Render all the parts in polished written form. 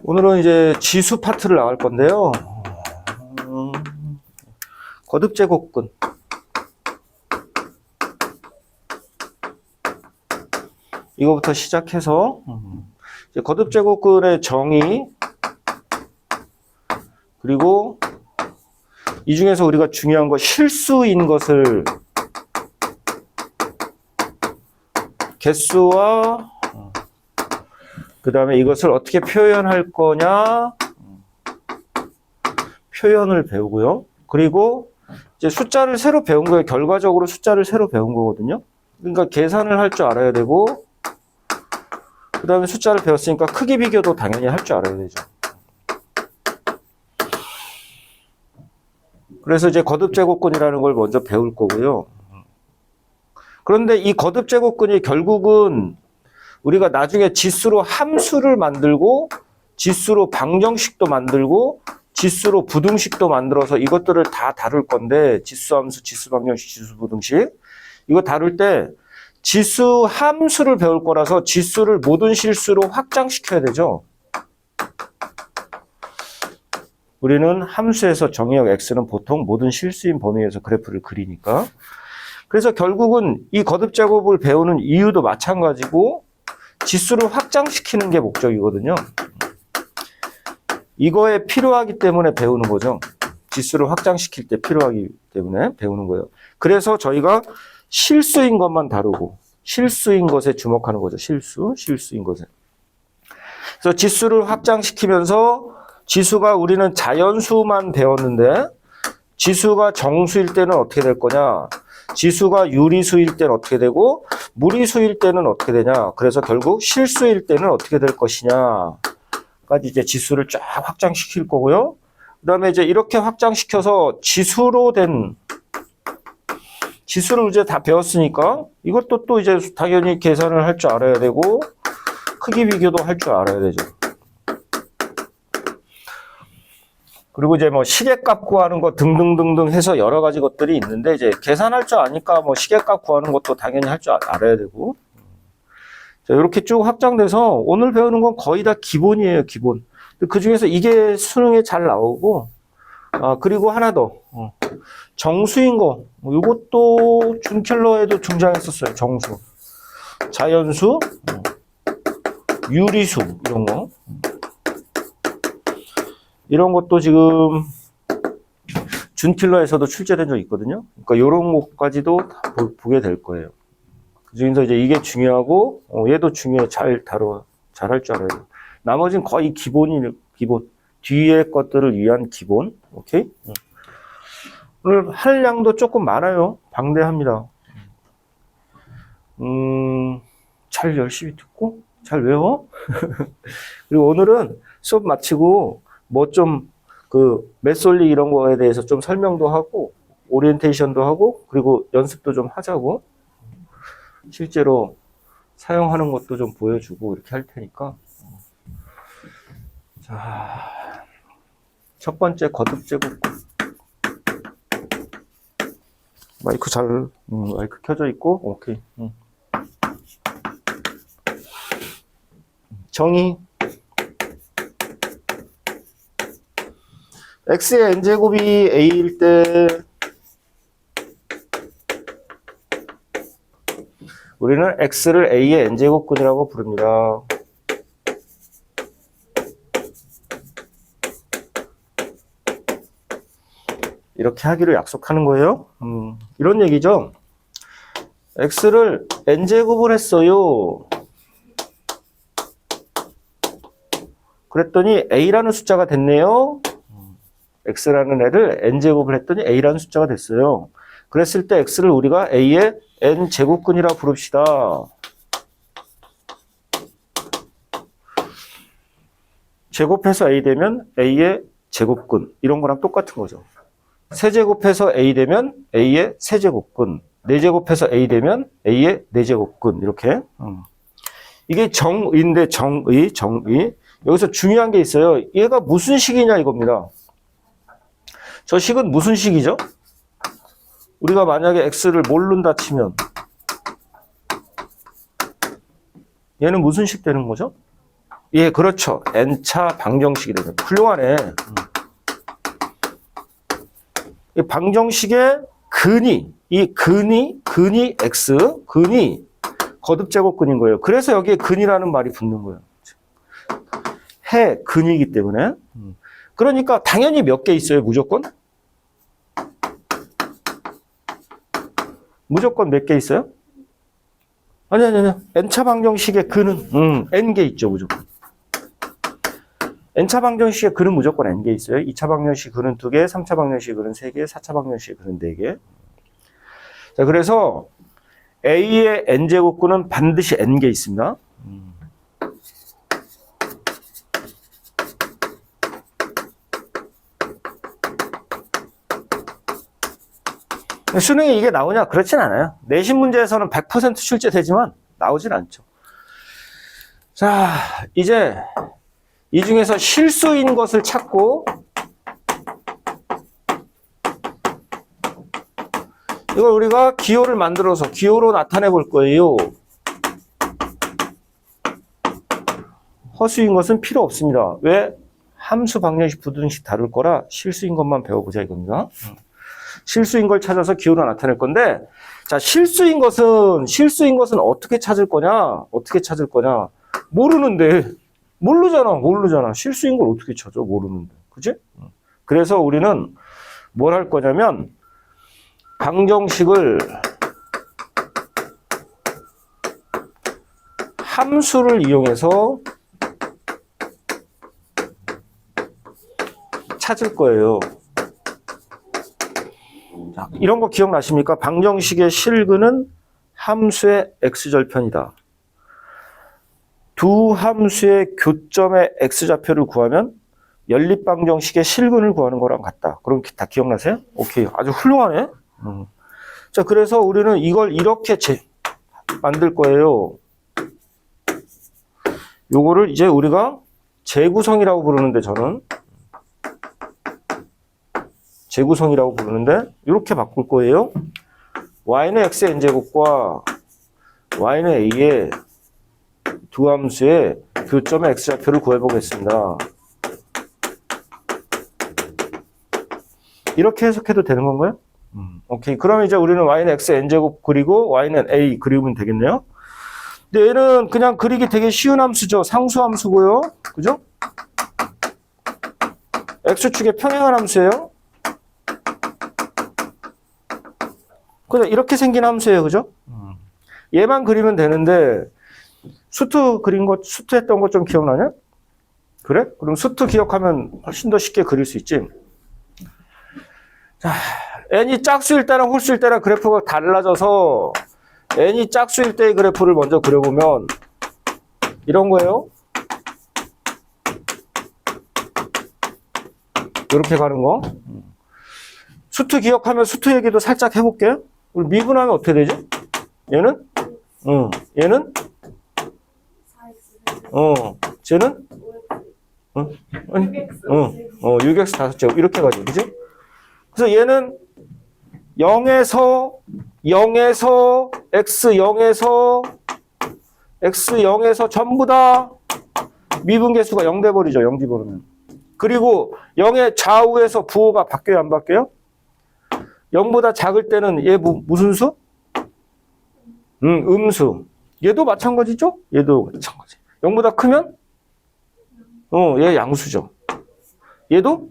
오늘은 이제 지수 파트를 나갈 건데요. 거듭제곱근. 이거부터 시작해서 이제 거듭제곱근의 정의, 그리고 이 중에서 우리가 중요한 거 실수인 것을 개수와 그 다음에 이것을 어떻게 표현할 거냐 표현을 배우고요. 그리고 이제 숫자를 새로 배운 거예요. 결과적으로 숫자를 새로 배운 거거든요. 그러니까 계산을 할 줄 알아야 되고, 그 다음에 숫자를 배웠으니까 크기 비교도 당연히 할 줄 알아야 되죠. 그래서 이제 거듭제곱근이라는 걸 먼저 배울 거고요. 그런데 이 거듭제곱근이 결국은 우리가 나중에 지수로 함수를 만들고, 지수로 방정식도 만들고, 지수로 부등식도 만들어서 이것들을 다 다룰 건데, 지수 함수, 지수 방정식, 지수 부등식. 이거 다룰 때 지수 함수를 배울 거라서 지수를 모든 실수로 확장시켜야 되죠. 우리는 함수에서 정의역 x는 보통 모든 실수인 범위에서 그래프를 그리니까. 그래서 결국은 이 거듭제곱을 배우는 이유도 마찬가지고 지수를 확장시키는 게 목적이거든요. 이거에 필요하기 때문에 배우는 거죠. 지수를 확장시킬 때 필요하기 때문에 배우는 거예요. 그래서 저희가 실수인 것만 다루고 실수인 것에 주목하는 거죠. 실수인 것에. 그래서 지수를 확장시키면서 지수가 우리는 자연수만 배웠는데 지수가 정수일 때는 어떻게 될 거냐, 지수가 유리수일 때는 어떻게 되고 무리수일 때는 어떻게 되냐, 그래서 결국 실수일 때는 어떻게 될 것이냐까지 이제 지수를 쫙 확장시킬 거고요. 그 다음에 이제 이렇게 확장시켜서 지수로 된 지수를 이제 다 배웠으니까 이것도 또 이제 당연히 계산을 할 줄 알아야 되고 크기 비교도 할 줄 알아야 되죠. 그리고 이제 뭐 시계값 구하는 거 등등등등 해서 여러 가지 것들이 있는데 이제 계산할 줄 아니까 뭐 시계값 구하는 것도 당연히 할 줄 알아야 되고. 자, 이렇게 쭉 확장돼서 오늘 배우는 건 거의 다 기본이에요, 기본. 그 중에서 이게 수능에 잘 나오고, 그리고 하나 더. 정수인 거. 이것도 준켈러에도 등장했었어요, 정수. 자연수, 유리수, 이런 거. 이런 것도 지금 준킬러에서도 출제된 적 있거든요. 그러니까 이런 것까지도 다 보게 될 거예요. 그 중에서 이제 이게 중요하고, 얘도 중요해. 잘 할 줄 알아야 돼요. 나머지는 거의 기본. 뒤에 것들을 위한 기본. 오케이? 오늘 할 양도 조금 많아요. 방대합니다. 잘 열심히 듣고, 잘 외워. 그리고 오늘은 수업 마치고, 뭐 좀 메솔리 이런 거에 대해서 좀 설명도 하고 오리엔테이션도 하고 그리고 연습도 좀 하자고, 실제로 사용하는 것도 좀 보여주고 이렇게 할 테니까. 자, 첫 번째 거듭제곱근. 마이크 켜져 있고, 오케이. 정의. x의 n제곱이 a일 때 우리는 x를 a의 n제곱근이라고 부릅니다. 이렇게 하기로 약속하는 거예요. 이런 얘기죠. x를 n제곱을 했어요. 그랬더니 a라는 숫자가 됐네요. x라는 애를 n제곱을 했더니 a라는 숫자가 됐어요. 그랬을 때 x를 우리가 a의 n제곱근이라고 부릅시다. 제곱해서 a 되면 a의 제곱근, 이런 거랑 똑같은 거죠. 세제곱해서 a 되면 a의 세제곱근, 네제곱해서 a 되면 a의 네제곱근, 이렇게. 이게 정의인데, 정의. 여기서 중요한 게 있어요. 얘가 무슨 식이냐 이겁니다. 저 식은 무슨 식이죠? 우리가 만약에 x를 모른다 치면 얘는 무슨 식 되는 거죠? 예, 그렇죠. n차 방정식이 되는. 훌륭하네. 이 방정식의 근이 x, 근이 거듭제곱근인 거예요. 그래서 여기에 근이라는 말이 붙는 거예요. 해, 근이기 때문에. 그러니까 당연히 몇 개 있어요, 무조건? 무조건 몇 개 있어요? 아니. n차 방정식의 근은, n개 있죠, 무조건. n차 방정식의 근은 무조건 n개 있어요. 2차 방정식 근은 2개, 3차 방정식 근은 3개, 4차 방정식 근은 4개. 자, 그래서 A의 n제곱근은 반드시 n개 있습니다. 수능에 이게 나오냐? 그렇진 않아요. 내신 문제에서는 100% 출제되지만 나오진 않죠. 자, 이제 이 중에서 실수인 것을 찾고 이걸 우리가 기호를 만들어서 기호로 나타내 볼 거예요. 허수인 것은 필요 없습니다. 왜? 함수 방정식 부등식 다룰 거라 실수인 것만 배워보자 이겁니다. 실수인 걸 찾아서 기호로 나타낼 건데, 자, 실수인 것은 어떻게 찾을 거냐? 모르는데. 모르잖아. 실수인 걸 어떻게 찾아? 모르는데. 그지? 그래서 우리는 뭘 할 거냐면, 방정식을 함수를 이용해서 찾을 거예요. 자, 이런 거 기억나십니까? 방정식의 실근은 함수의 x절편이다. 두 함수의 교점의 x좌표를 구하면 연립방정식의 실근을 구하는 거랑 같다. 그럼 다 기억나세요? 오케이. 아주 훌륭하네. 자, 그래서 우리는 이걸 이렇게 만들 거예요. 요거를 이제 우리가 재구성이라고 부르는데 저는 재구성이라고 부르는데 이렇게 바꿀 거예요. y는 x의 n제곱과 y는 a의 두 함수의 교점의 x좌표를 구해보겠습니다. 이렇게 해석해도 되는 건가요? 오케이. 그럼 이제 우리는 y는 x의 n제곱 그리고 y는 a 그리면 되겠네요. 근데 얘는 그냥 그리기 되게 쉬운 함수죠. 상수함수고요. 그죠? x축의 평행한 함수예요. 그냥 이렇게 생긴 함수예요. 그죠? 얘만 그리면 되는데 수트 했던 거 좀 기억나냐? 그래? 그럼 수트 기억하면 훨씬 더 쉽게 그릴 수 있지. 자, n이 짝수일 때랑 홀수일 때랑 그래프가 달라져서 n이 짝수일 때의 그래프를 먼저 그려보면 이런 거예요. 이렇게 가는 거. 수트 기억하면 수트 얘기도 살짝 해볼게요. 우리 미분하면 어떻게 되지? 얘는? 얘는? 쟤는? 아니? 6x 5제곱 이렇게 가죠. 그지? 그래서 얘는 0에서 x0에서 전부 다 미분계수가 0 돼버리죠. 0 집어넣으면. 그리고 0의 좌우에서 부호가 바뀌어요? 안 바뀌어요? 0보다 작을 때는 얘 무슨 수? 음수. 얘도 마찬가지죠? 얘도 마찬가지. 0보다 크면? 얘 양수죠. 얘도?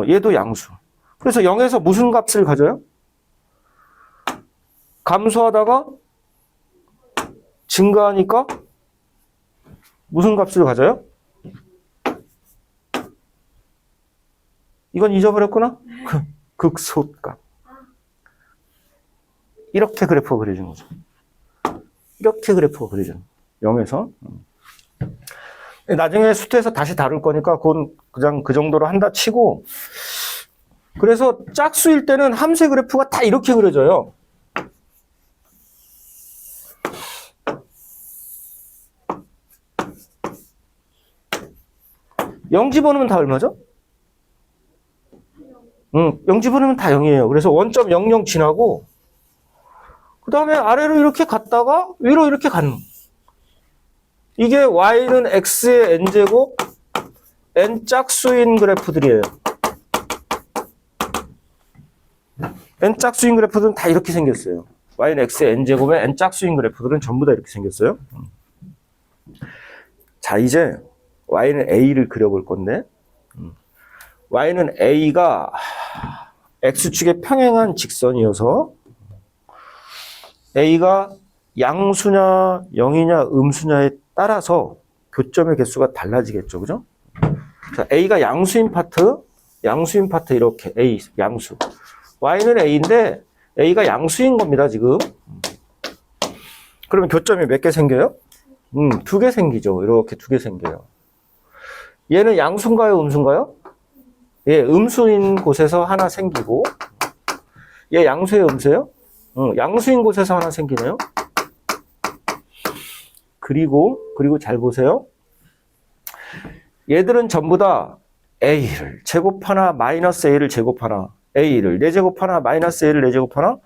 얘도 양수. 그래서 0에서 무슨 값을 가져요? 감소하다가 증가하니까 무슨 값을 가져요? 이건 잊어버렸구나? 극소값. 이렇게 그래프가 그려진 거죠. 이렇게 그래프가 그려져. 0에서. 나중에 수트에서 다시 다룰 거니까 그건 그냥 그 정도로 한다 치고. 그래서 짝수일 때는 함수의 그래프가 다 이렇게 그려져요. 영 집어넣으면 다 얼마죠? 0 집어넣으면 다 0이에요. 그래서 1.00 지나고 그 다음에 아래로 이렇게 갔다가 위로 이렇게 가는. 이게 y는 x의 n제곱 n 짝수인 그래프들이에요. n 짝수인 그래프들은 다 이렇게 생겼어요. y는 x의 n제곱에 n 짝수인 그래프들은 전부 다 이렇게 생겼어요. 자, 이제 y는 a를 그려볼 건데 y는 a가 x축에 평행한 직선이어서 a가 양수냐 0이냐 음수냐에 따라서 교점의 개수가 달라지겠죠. 그죠? 자, a가 양수인 파트 이렇게 a 양수. y는 a인데 a가 양수인 겁니다, 지금. 그러면 교점이 몇 개 생겨요? 2개 생기죠. 이렇게 2개 생겨요. 얘는 양수인가요, 음수인가요? 예, 음수인 곳에서 하나 생기고, 얘 양수예요, 음수예요? 양수인 곳에서 하나 생기네요. 그리고 잘 보세요. 얘들은 전부 다 a를 제곱하나 마이너스 a를 제곱하나 a를 4제곱하나 마이너스 a를 4제곱하나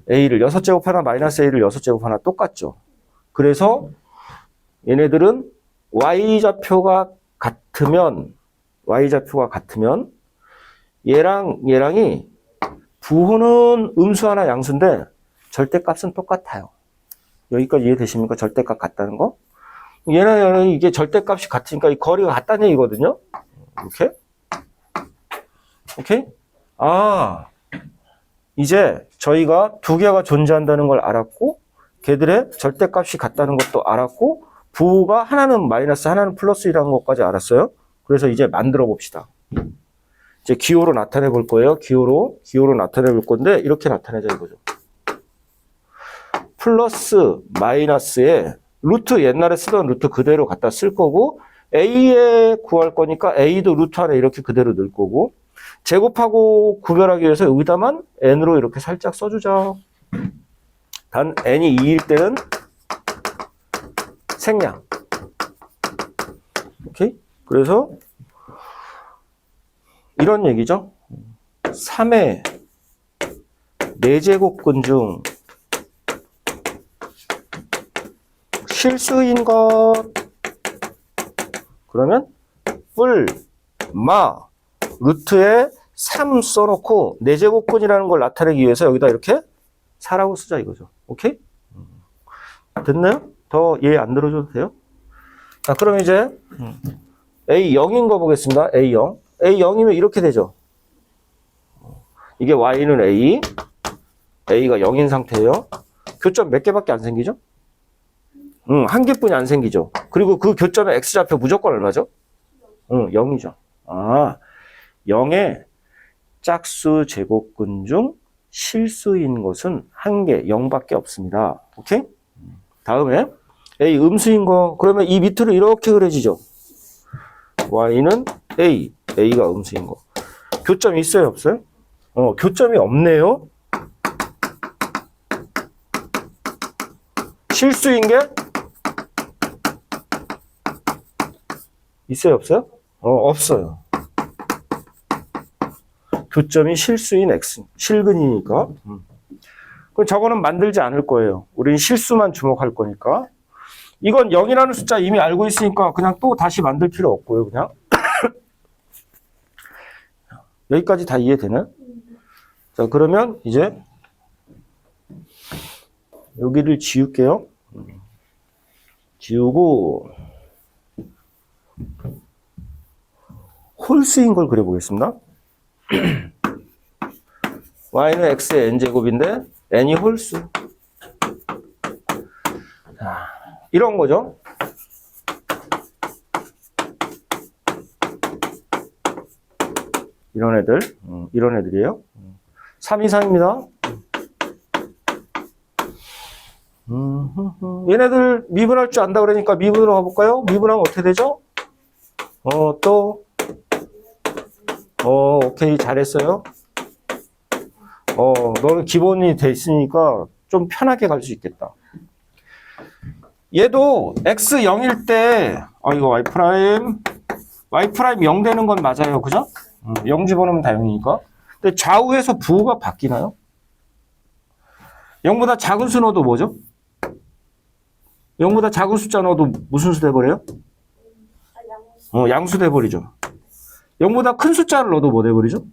a를 6제곱하나 마이너스 a를 6제곱하나 똑같죠. 그래서 얘네들은 y좌표가 같으면 얘랑이 부호는 음수 하나 양수인데 절대값은 똑같아요. 여기까지 이해되십니까? 절대값 같다는 거? 얘는 이게 절대값이 같으니까 이 거리가 같다는 얘기거든요. 이렇게. 오케이? 아, 이제 저희가 2개가 존재한다는 걸 알았고, 걔들의 절대값이 같다는 것도 알았고, 부호가 하나는 마이너스, 하나는 플러스라는 것까지 알았어요. 그래서 이제 만들어 봅시다. 이제 기호로 나타내 볼 거예요. 기호로 나타내 볼 건데, 이렇게 나타내자 이거죠. 플러스, 마이너스에 루트 옛날에 쓰던 루트 그대로 갖다 쓸 거고, a에 구할 거니까 a도 루트 안에 이렇게 그대로 넣을 거고, 제곱하고 구별하기 위해서 여기다만 n으로 이렇게 살짝 써주자. 단 n이 2일 때는 생략. 오케이? 그래서 이런 얘기죠. 3의 4제곱근 중 실수인 것. 그러면 뿔, 마, 루트에 3 써놓고 4제곱근이라는 걸 나타내기 위해서 여기다 이렇게 4라고 쓰자 이거죠. 오케이? 됐나요? 더 이해 안 들어줘도 돼요? 자, 그럼 이제 A0인 거 보겠습니다. A0. A0이면 이렇게 되죠. 이게 Y는 A, A가 0인 상태예요. 교점 몇 개밖에 안 생기죠? 한 개뿐이 안 생기죠. 그리고 그 교점의 X좌표 무조건 얼마죠? 0이죠. 아, 0의 짝수 제곱근 중 실수인 것은 한 개, 0밖에 없습니다. 오케이? 다음에 A 음수인 거. 그러면 이 밑으로 이렇게 그려지죠. Y는 A, A가 음수인 거. 교점이 있어요, 없어요? 교점이 없네요. 실수인 게 있어요, 없어요? 없어요. 교점이 실수인 X, 실근이니까. 그럼 저거는 만들지 않을 거예요. 우리는 실수만 주목할 거니까. 이건 0이라는 숫자 이미 알고 있으니까 그냥 또 다시 만들 필요 없고요, 그냥. 여기까지 다 이해되나요? 자, 그러면 이제 여기를 지울게요. 지우고 홀수인 걸 그려보겠습니다. y는 x의 n제곱인데 n이 홀수. 자, 이런 거죠. 이런 애들이에요. 3 이상입니다. 얘네들 미분할 줄 안다 그러니까 미분으로 가볼까요? 미분하면 어떻게 되죠? 오케이, 잘했어요. 너는 기본이 돼 있으니까 좀 편하게 갈 수 있겠다. 얘도 x 0일 때, 이거 y' 0 되는 건 맞아요. 그죠? 0 집어넣으면 다 0이니까. 근데 좌우에서 부호가 바뀌나요? 0보다 작은 순호도 뭐죠? 0보다 작은 숫자 넣어도 무슨 수 돼버려요? 양수 돼버리죠. 0보다 큰 숫자를 넣어도 뭐 돼버리죠?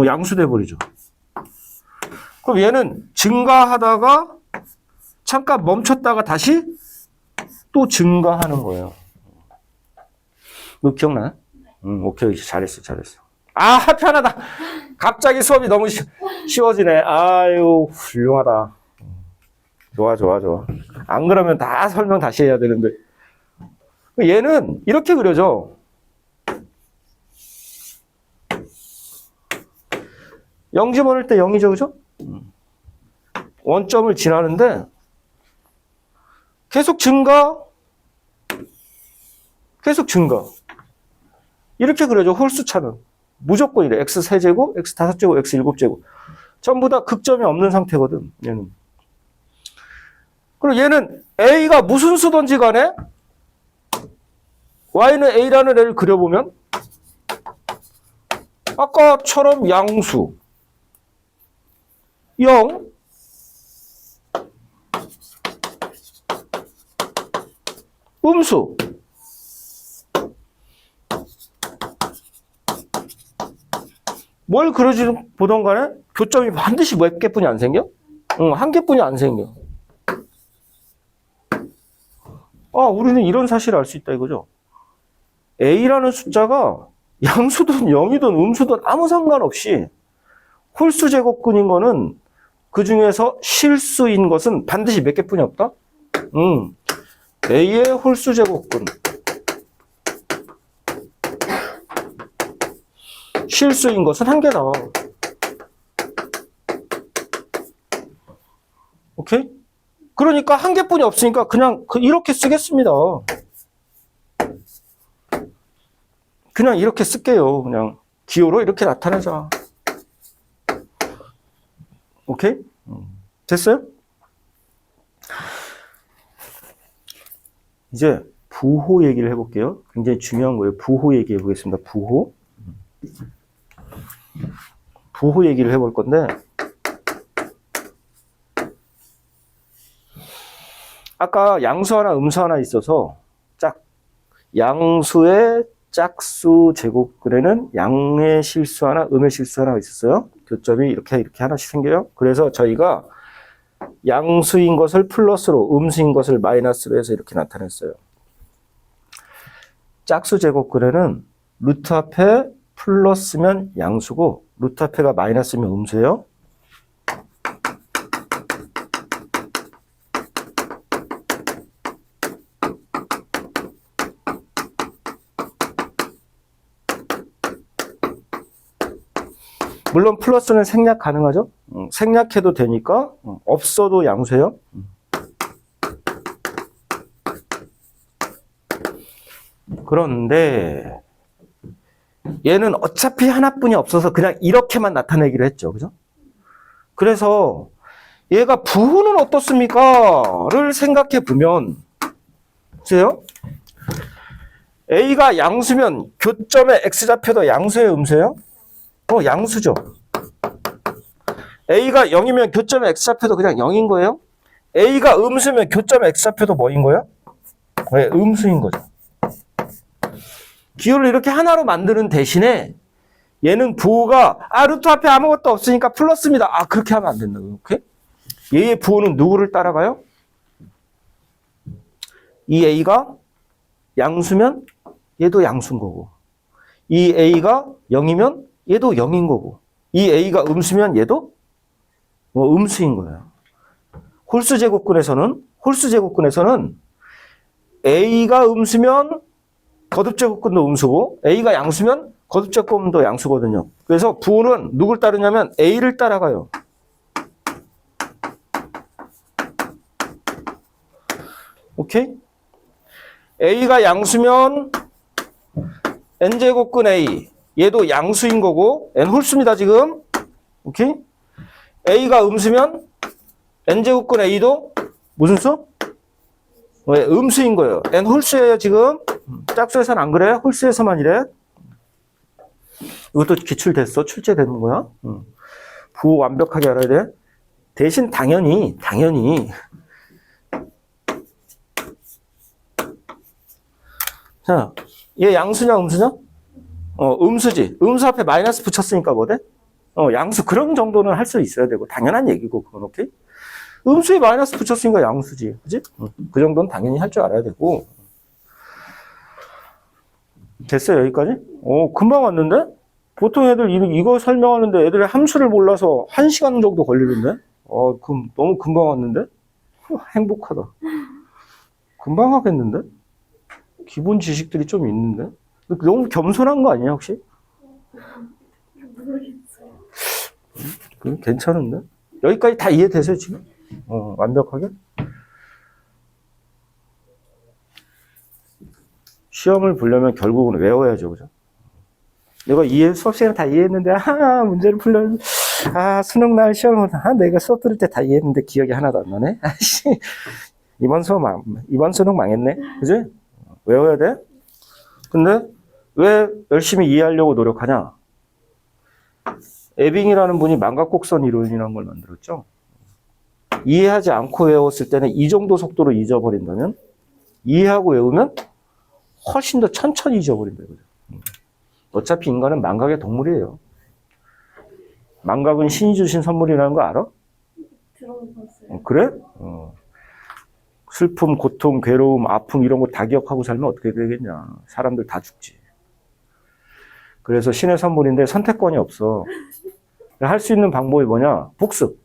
양수 돼버리죠. 그럼 얘는 증가하다가 잠깐 멈췄다가 다시 또 증가하는 거예요. 이거 기억나? 오케이. 잘했어. 아, 편하다. 갑자기 수업이 너무 쉬워지네. 아유, 훌륭하다. 좋아. 안 그러면 다 설명 다시 해야 되는데. 얘는 이렇게 그려져. 0 집어넣을 때 0이죠, 그죠? 원점을 지나는데 계속 증가. 이렇게 그려져, 홀수차는. 무조건 이래. x 세제곱, x 5제곱, x 7제곱. 전부 다 극점이 없는 상태거든, 얘는. 그리고 얘는 a가 무슨 수든지 간에 y는 a라는 애를 그려보면 아까처럼 양수 0 음수 뭘 그려지든 보던 간에 교점이 반드시 몇 개뿐이 안 생겨? 한 개뿐이 안 생겨. 우리는 이런 사실을 알 수 있다 이거죠. a라는 숫자가 양수든 0이든 음수든 아무 상관없이 홀수 제곱근인 거는 그 중에서 실수인 것은 반드시 몇 개뿐이 없다? a의 홀수 제곱근. 실수인 것은 한 개다. 오케이? 그러니까 한 개뿐이 없으니까 그냥 이렇게 쓰겠습니다. 그냥 이렇게 쓸게요. 그냥 기호로 이렇게 나타내자. 오케이? 됐어요? 이제 부호 얘기를 해볼게요. 굉장히 중요한 거예요. 부호 얘기해 보겠습니다. 부호 얘기를 해볼 건데 아까 양수 하나 음수 하나 있어서 양수의 짝수 제곱근에는 양의 실수 하나 음의 실수 하나가 있었어요. 교점이 이렇게 하나씩 생겨요. 그래서 저희가 양수인 것을 플러스로 음수인 것을 마이너스로 해서 이렇게 나타냈어요. 짝수 제곱근에는 루트 앞에 플러스면 양수고 루트 앞에가 마이너스면 음수예요. 물론 플러스는 생략 가능하죠. 생략해도 되니까 없어도 양수예요. 그런데 얘는 어차피 하나뿐이 없어서 그냥 이렇게만 나타내기로 했죠. 그죠? 그래서 얘가 부호는 어떻습니까? 를 생각해 보면 보세요. A가 양수면 교점의 X좌표도 양수예요, 음수예요? 양수죠. A가 0이면 교점의 X좌표도 그냥 0인 거예요? A가 음수면 교점의 X좌표도 뭐인 거예요? 네, 음수인 거죠. 기호를 이렇게 하나로 만드는 대신에 얘는 부호가 루트 앞에 아무것도 없으니까 플러스입니다. 그렇게 하면 안 된다. 오케이? 얘의 부호는 누구를 따라가요? 이 A가 양수면 얘도 양수인 거고 이 A가 0이면 얘도 0인 거고 이 A가 음수면 얘도 음수인 거예요. 홀수 제곱근에서는 A가 음수면 거듭제곱근도 음수고 A가 양수면 거듭제곱근도 양수거든요. 그래서 부호는 누굴 따르냐면 A를 따라가요. 오케이? A가 양수면 n제곱근 A 얘도 양수인 거고 n 홀수입니다 지금. 오케이? A가 음수면 n제곱근 A도 무슨 수? 왜? 음수인 거예요. n 홀수예요 지금. 짝수에서는 안 그래? 홀수에서만 이래. 이것도 기출됐어. 출제되는 거야. 부호 완벽하게 알아야 돼. 대신 당연히 자, 얘 양수냐, 음수냐? 음수지. 음수 앞에 마이너스 붙였으니까 뭐 돼? 양수. 그런 정도는 할 수 있어야 되고, 당연한 얘기고, 그건 오케이? 음수에 마이너스 붙였으니까 양수지. 그지? 그 정도는 당연히 할 줄 알아야 되고. 됐어요, 여기까지? 금방 왔는데? 보통 애들 이거 설명하는데 애들이 함수를 몰라서 1시간 정도 걸리던데? 그럼 너무 금방 왔는데? 행복하다. 금방 하겠는데? 기본 지식들이 좀 있는데? 너무 겸손한 거 아니야, 혹시? 모르겠어요. 괜찮은데? 여기까지 다 이해되세요, 지금? 완벽하게? 시험을 보려면 결국은 외워야죠, 그죠? 내가 수업 시간에 다 이해했는데, 문제를 풀려면, 수능날 시험을, 내가 수업 들을 때 다 이해했는데 기억이 하나도 안 나네? 이번 수능 망했네? 그지? 외워야 돼? 근데 왜 열심히 이해하려고 노력하냐? 에빙이라는 분이 망각곡선 이론이라는 걸 만들었죠. 이해하지 않고 외웠을 때는 이 정도 속도로 잊어버린다면 이해하고 외우면 훨씬 더 천천히 잊어버린다. 어차피 인간은 망각의 동물이에요. 망각은 신이 주신 선물이라는 거 알아? 들어봤어요. 그래? 슬픔, 고통, 괴로움, 아픔 이런 거 다 기억하고 살면 어떻게 되겠냐. 사람들 다 죽지. 그래서 신의 선물인데 선택권이 없어. 할 수 있는 방법이 뭐냐? 복습.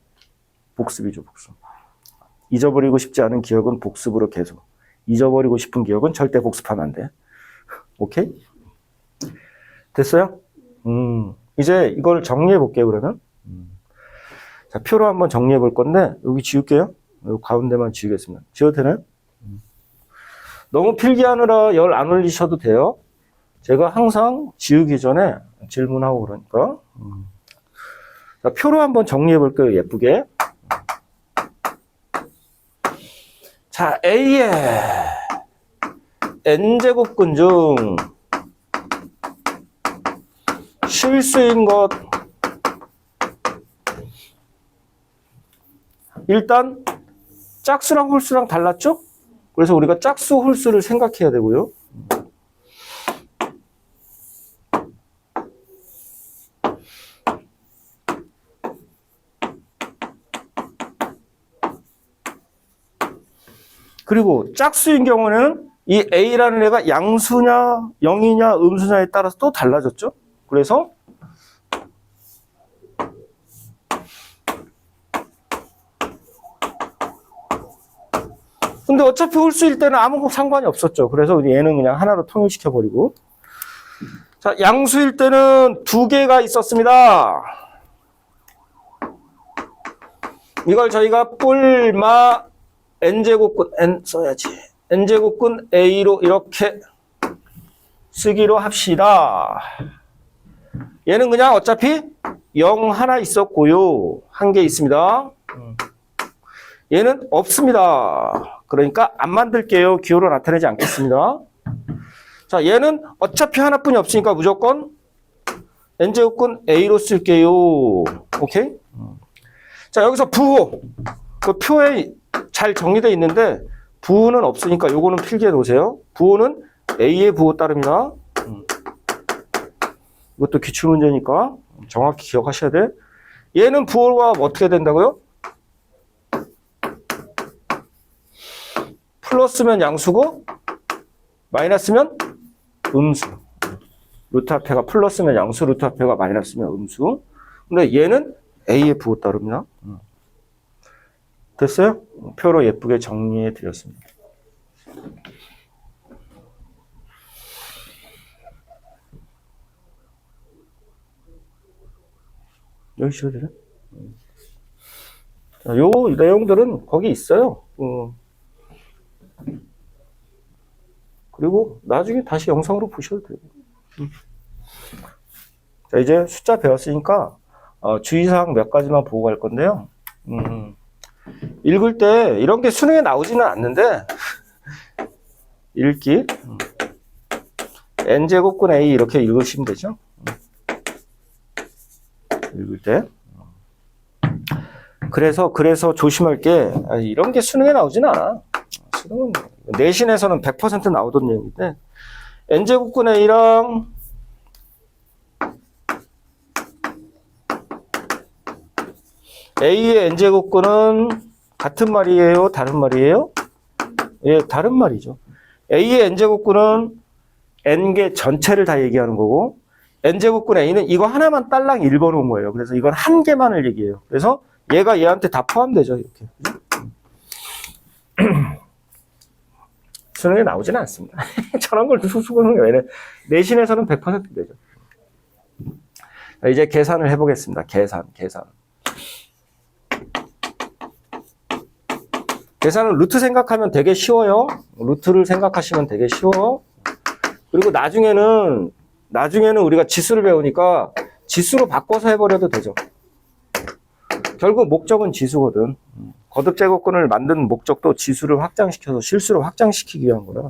복습이죠, 복습. 잊어버리고 싶지 않은 기억은 복습으로 계속. 잊어버리고 싶은 기억은 절대 복습하면 안 돼. 오케이? 됐어요? 이제 이걸 정리해 볼게요, 그러면. 자, 표로 한번 정리해 볼 건데, 여기 지울게요. 여기 가운데만 지우겠습니다. 지워도 되나요? 너무 필기하느라 열 안 올리셔도 돼요. 제가 항상 지우기 전에 질문하고 그러니까. 자, 표로 한번 정리해 볼게요, 예쁘게. 자, A의 n제곱근 중 실수인 것. 일단 짝수랑 홀수랑 달랐죠? 그래서 우리가 짝수, 홀수를 생각해야 되고요. 그리고 짝수인 경우는 이 A라는 애가 양수냐, 0이냐, 음수냐에 따라서 또 달라졌죠? 그래서 근데 어차피 홀수일 때는 아무 상관이 없었죠. 그래서 얘는 그냥 하나로 통일시켜버리고. 자, 양수일 때는 2개가 있었습니다. 이걸 저희가 뿔마 n제곱근, n 써야지. n제곱근 a로 이렇게 쓰기로 합시다. 얘는 그냥 어차피 0 하나 있었고요. 1개 있습니다. 얘는 없습니다. 그러니까 안 만들게요. 기호로 나타내지 않겠습니다. 자, 얘는 어차피 하나뿐이 없으니까 무조건 n제곱근 a로 쓸게요. 오케이? 자, 여기서 부호. 그 표에 잘 정리되어 있는데 부호는 없으니까 요거는 필기해 놓으세요. 부호는 a의 부호 따릅니다. 이것도 기출문제니까 정확히 기억하셔야 돼. 얘는 부호가 어떻게 된다고요? 플러스면 양수고 마이너스면 음수. 루트 앞에가 플러스면 양수, 루트 앞에가 마이너스면 음수. 근데 얘는 a의 부호 따릅니다. 됐어요? 표로 예쁘게 정리해 드렸습니다. 여기 지워드려? 자, 요 내용들은 거기 있어요. 그리고 나중에 다시 영상으로 보셔도 돼요. 자, 이제 숫자 배웠으니까 주의사항 몇 가지만 보고 갈 건데요. 읽을 때 이런 게 수능에 나오지는 않는데 읽기 n제곱근 a 이렇게 읽으시면 되죠. 읽을 때 그래서 조심할 게 이런 게 수능에 나오지는 않아. 수능은 내신에서는 100% 나오던 내용인데 n제곱근 a랑 a의 n제곱근은 같은 말이에요? 다른 말이에요? 예, 다른 말이죠. a의 n제곱근은 n개 전체를 다 얘기하는 거고, n제곱근 a는 이거 하나만 딸랑 읽어놓은 거예요. 그래서 이건 한 개만을 얘기해요. 그래서 얘가 얘한테 다 포함되죠. 이렇게. 수능에 나오지는 않습니다. 저런 걸 수능에 왜 내신에서는 100% 되죠. 자, 이제 계산을 해보겠습니다. 계산은 루트 생각하면 되게 쉬워요. 루트를 생각하시면 되게 쉬워. 그리고 나중에는 우리가 지수를 배우니까 지수로 바꿔서 해버려도 되죠. 결국 목적은 지수거든. 거듭제곱근을 만든 목적도 지수를 확장시켜서 실수를 확장시키기 위한 거라.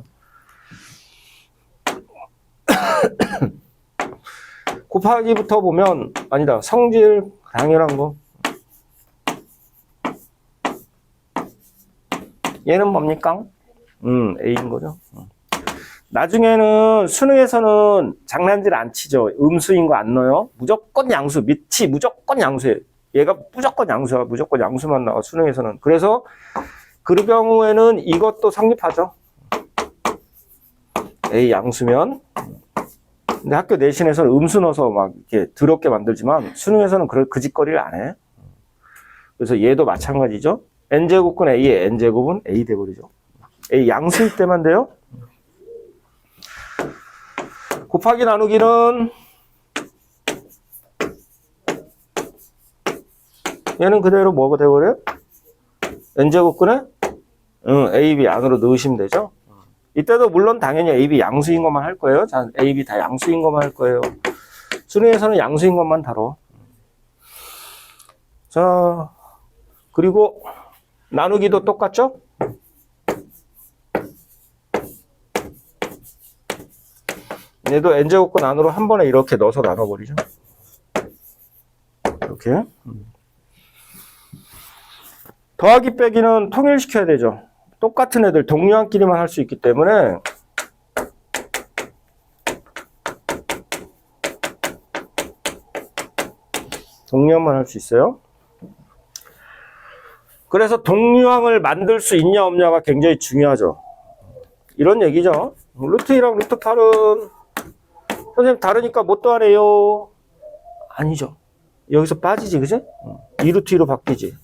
곱하기부터 보면 아니다. 성질 당연한 거. 얘는 뭡니까? A인 거죠. 나중에는 수능에서는 장난질 안 치죠. 음수인 거 안 넣어요. 무조건 양수. 밑이 무조건 양수예요. 얘가 무조건 양수야. 무조건 양수만 나와. 수능에서는. 그래서 그 경우에는 이것도 성립하죠. A 양수면. 근데 학교 내신에서는 음수 넣어서 막 이렇게 더럽게 만들지만 수능에서는 그 짓거리를 안 해. 그래서 얘도 마찬가지죠. n제곱근 a의 n제곱은 a 돼버리죠. a 양수일 때만 돼요. 곱하기 나누기는 얘는 그대로 뭐가 돼버려요? n제곱근에 a, b 안으로 넣으시면 되죠. 이때도 물론 당연히 a, b 양수인 것만 할 거예요. 자, a, b 다 양수인 것만 할 거예요. 수능에서는 양수인 것만 다뤄. 자, 그리고 나누기도 똑같죠? 얘도 n제곱근 안으로 한 번에 이렇게 넣어서 나눠버리죠. 이렇게. 더하기 빼기는 통일시켜야 되죠. 똑같은 애들 동류한끼리만 할 수 있기 때문에 동류항만 할 수 있어요. 그래서 동류항을 만들 수 있냐 없냐가 굉장히 중요하죠. 이런 얘기죠. 루트 2랑 루트 8은 선생님 다르니까 못 더하래요. 아니죠. 여기서 빠지지, 그지? 2루트 2로 바뀌지.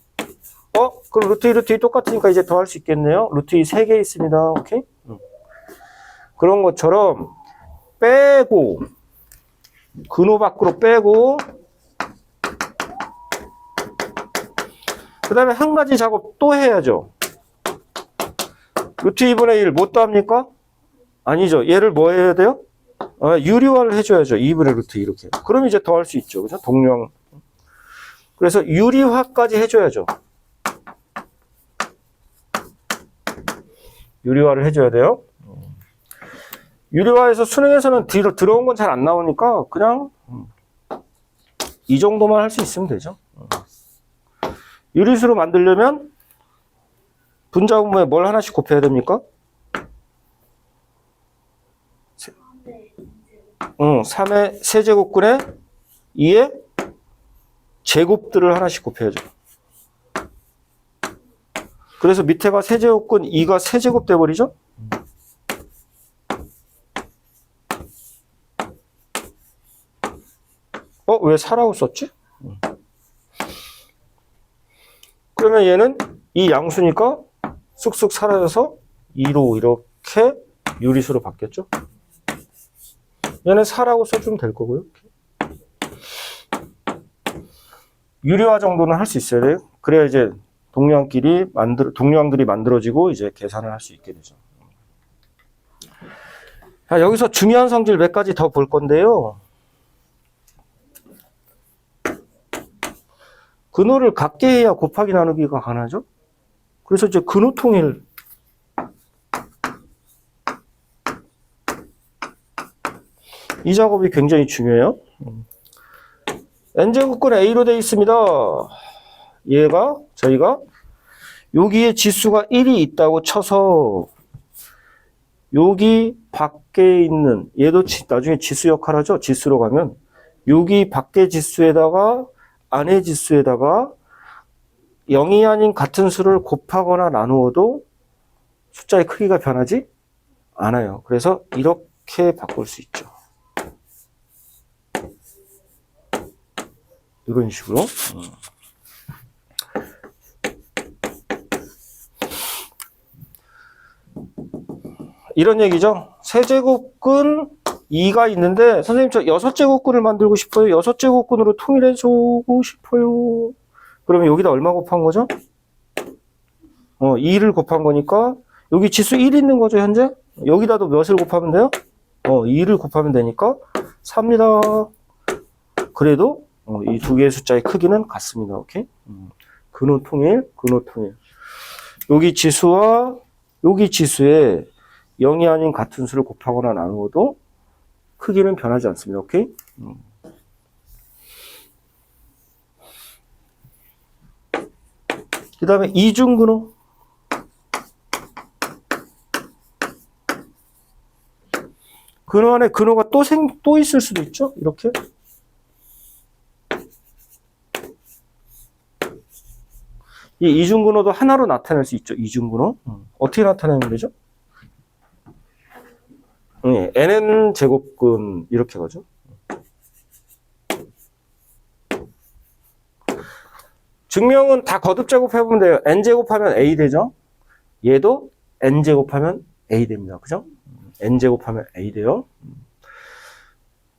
그럼 루트 2, 루트 2 똑같으니까 이제 더할 수 있겠네요. 루트 2 3개 있습니다. 오케이? 그런 것처럼 빼고 근호 밖으로 빼고 그 다음에 한 가지 작업 또 해야죠. 루트 2분의 1 못 더합니까? 아니죠. 얘를 뭐 해야 돼요? 유리화를 해줘야죠. 2분의 루트 2 이렇게. 그럼 이제 더할 수 있죠. 그죠? 동류항. 그래서 유리화까지 해줘야죠. 유리화를 해줘야 돼요. 유리화에서 수능에서는 뒤로 들어온 건 잘 안 나오니까 그냥 이 정도만 할 수 있으면 되죠. 유리수로 만들려면 분자분모에 뭘 하나씩 곱해야 됩니까? 3의 세제곱근에 2의 제곱들을 하나씩 곱해야죠. 그래서 밑에가 세제곱근 2가 세제곱 돼버리죠? 왜 4라고 썼지? 그러면 얘는 이 양수니까 쑥쑥 사라져서 2로 이렇게 유리수로 바뀌었죠? 얘는 4라고 써주면 될 거고요. 유리화 정도는 할 수 있어야 돼요. 그래야 이제 동류항들이 만들어지고 이제 계산을 할 수 있게 되죠. 자, 여기서 중요한 성질 몇 가지 더 볼 건데요. 근호를 같게 해야 곱하기 나누기가 가능하죠. 그래서 이제 근호 통일. 이 작업이 굉장히 중요해요. n제곱근 a로 되어 있습니다. 얘가 저희가 여기에 지수가 1이 있다고 쳐서 여기 밖에 있는 얘도 나중에 지수 역할하죠. 지수로 가면 여기 밖에 지수에다가 안에 지수에다가 0이 아닌 같은 수를 곱하거나 나누어도 숫자의 크기가 변하지 않아요. 그래서 이렇게 바꿀 수 있죠. 이런 식으로. 이런 얘기죠. 세제곱근 2가 있는데 선생님 저 6제곱근을 만들고 싶어요. 6제곱근으로 통일해주고 싶어요. 그러면 여기다 얼마 곱한 거죠? 2를 곱한 거니까 여기 지수 1 있는 거죠 현재? 여기다도 몇을 곱하면 돼요? 2를 곱하면 되니까 4입니다. 그래도 이 두 개의 숫자의 크기는 같습니다. 오케이? 근호 통일. 여기 지수와 여기 지수에 0이 아닌 같은 수를 곱하거나 나누어도 크기는 변하지 않습니다. 오케이? 그 다음에 이중근호. 근호 안에 근호가 또 있을 수도 있죠? 이렇게. 이 이중근호도 하나로 나타낼 수 있죠. 이중근호. 어떻게 나타내는 거죠? nn 제곱근 이렇게 가죠. 증명은 다 거듭 제곱해보면 돼요. n 제곱하면 a 되죠. 얘도 n 제곱하면 a 됩니다. 그죠? n 제곱하면 a 돼요.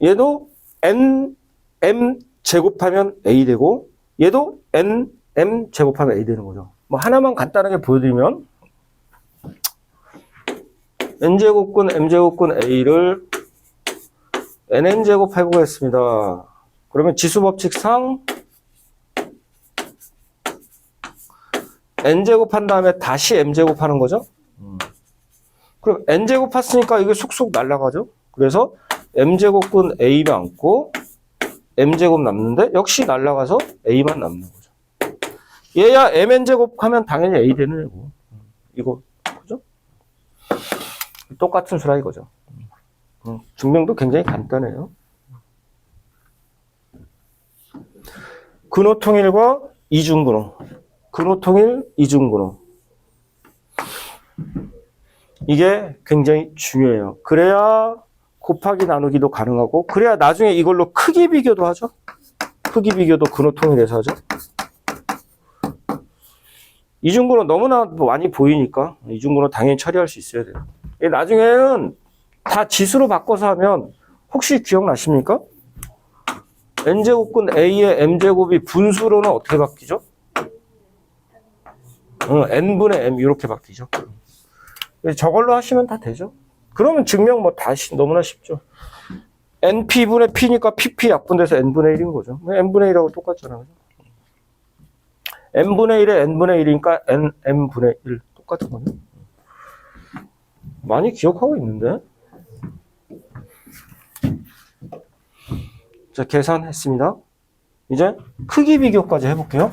얘도 n m 제곱하면 a 되고 얘도 n m 제곱하면 a 되는 거죠. 뭐 하나만 간단하게 보여드리면 n제곱근 m제곱근 a를 nn 제곱 해보겠습니다. 그러면 지수법칙상 n제곱 한 다음에 다시 m제곱 하는 거죠. 그럼 n제곱 했으니까 이게 쑥쑥 날아가죠. 그래서 m제곱근 a 남고 m제곱 남는데 역시 날아가서 a만 남는 거죠. 얘야 mn제곱 하면 당연히 a 되는 거고 이거 그죠? 똑같은 수라 이거죠. 증명도 굉장히 간단해요. 근호통일과 이중근호. 근호통일, 이중근호. 이게 굉장히 중요해요. 그래야 곱하기 나누기도 가능하고 그래야 나중에 이걸로 크기 비교도 하죠. 크기 비교도 근호통일에서 하죠. 이중근호 너무나 많이 보이니까 이중근호 당연히 처리할 수 있어야 돼요. 나중에는 다 지수로 바꿔서 하면 혹시 기억나십니까? n제곱근 a의 m제곱이 분수로는 어떻게 바뀌죠? n분의 m 이렇게 바뀌죠. 저걸로 하시면 다 되죠. 그러면 증명 뭐 다시 너무나 쉽죠. np분의 p니까 pp 약분돼서 n분의 1인 거죠. n분의 1하고 똑같잖아요. n분의 1에 n분의 1이니까 nm분의 1 똑같은 거죠. 많이 기억하고 있는데. 자, 계산했습니다. 이제 크기 비교까지 해볼게요.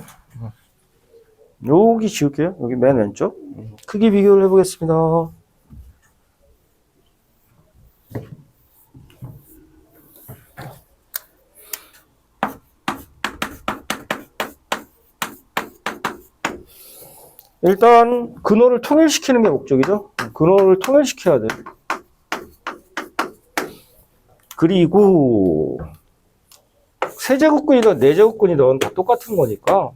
여기 지울게요. 여기 맨 왼쪽. 크기 비교를 해보겠습니다. 일단 근호를 통일시키는 게 목적이죠. 근호를 통일시켜야 돼. 그리고 세제곱근이든 네제곱근이든 다 똑같은 거니까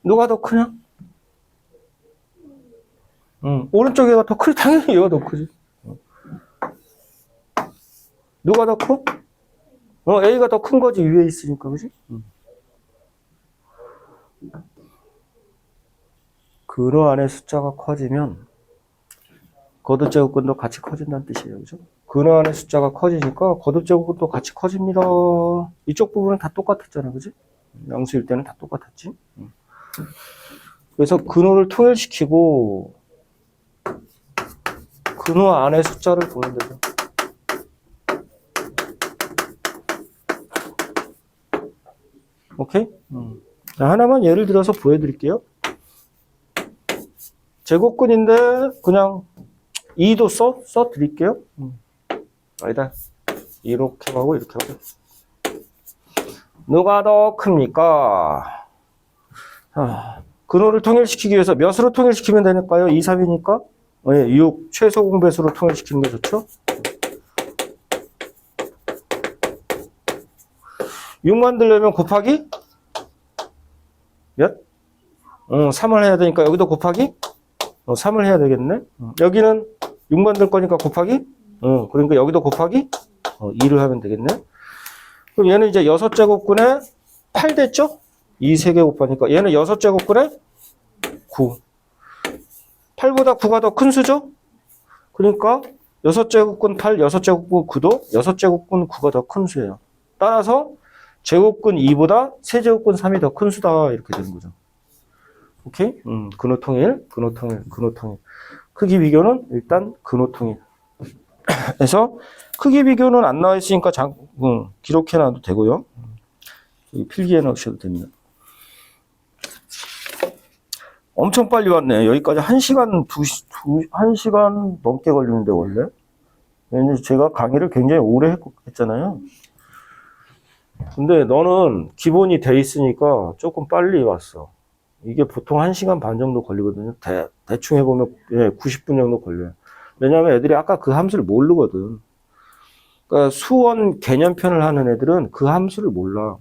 누가 더 크냐? 오른쪽에가 더 크지. 당연히 얘가 더 크지. 누가 더 커? A가 더 큰 거지. 위에 있으니까, 그지? 근호 안에 숫자가 커지면 거듭제곱근도 같이 커진다는 뜻이에요. 그죠? 근호 안에 숫자가 커지니까 거듭제곱근도 같이 커집니다. 이쪽 부분은 다 똑같았잖아. 그지? 양수일 때는 다 똑같았지. 그래서 근호를 통일시키고 근호 안에 숫자를 보는 데죠. 오케이? 자, 하나만 예를 들어서 보여드릴게요. 제곱근인데 그냥 2도 써드릴게요. 아니다. 이렇게 하고 이렇게 하고. 누가 더 큽니까? 근호를 통일시키기 위해서 몇으로 통일시키면 되니까요? 2, 3이니까? 네, 6 최소 공배수로 통일시키는 게 좋죠? 6 만들려면 곱하기? 몇? 3을 해야 되니까 여기도 곱하기? 3을 해야 되겠네? 여기는 6 만들 거니까 곱하기? 그러니까 여기도 곱하기? 2를 하면 되겠네? 그럼 얘는 이제 6제곱근에 8 됐죠? 2 3개 곱하니까 얘는 6제곱근에 9. 8보다 9가 더 큰 수죠? 그러니까 6제곱근 8, 6제곱근 9도 6제곱근 9가 더 큰 수예요. 따라서 제곱근 2보다 세제곱근 3이 더 큰 수다. 이렇게 되는 거죠. 오케이? 근호통일. 크기 비교는 일단 근호통일. 그래서 크기 비교는 안 나와 있으니까 기록해놔도 되고요. 필기해 놓으셔도 됩니다. 엄청 빨리 왔네. 여기까지 1시간, 1시간 넘게 걸리는데, 원래. 왜냐면 제가 강의를 굉장히 오래 했잖아요. 근데 너는 기본이 돼 있으니까 조금 빨리 왔어. 이게 보통 1시간 반 정도 걸리거든요. 대충 해보면 90분 정도 걸려요. 왜냐면 애들이 아까 그 함수를 모르거든. 그러니까 수원 개념편을 하는 애들은 그 함수를 몰라.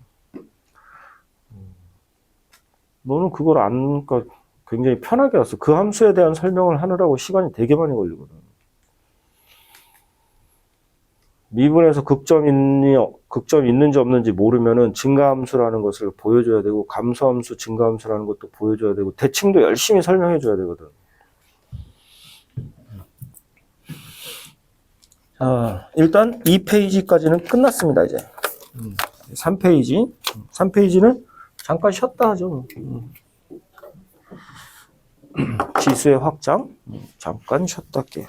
너는 그걸 그러니까 굉장히 편하게 왔어. 그 함수에 대한 설명을 하느라고 시간이 되게 많이 걸리거든. 미분에서 극점 있는지 없는지 모르면은 증가함수라는 것을 보여줘야 되고, 감소함수, 증가함수라는 것도 보여줘야 되고, 대칭도 열심히 설명해줘야 되거든. 자, 일단 2페이지까지는 끝났습니다, 이제. 3페이지. 3페이지는 잠깐 쉬었다 하죠. 지수의 확장. 잠깐 쉬었다 할게요.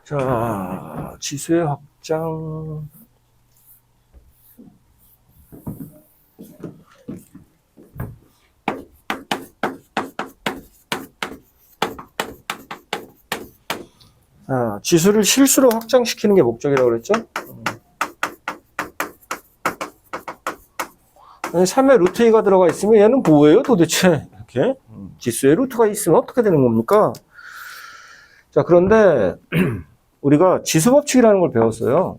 자, 지수의 확장. 자, 지수를 실수로 확장시키는 게 목적이라고 그랬죠? 3의 루트 2가 들어가 있으면 얘는 뭐예요 도대체? 이렇게 지수에 루트가 있으면 어떻게 되는 겁니까? 자, 그런데 우리가 지수법칙이라는 걸 배웠어요.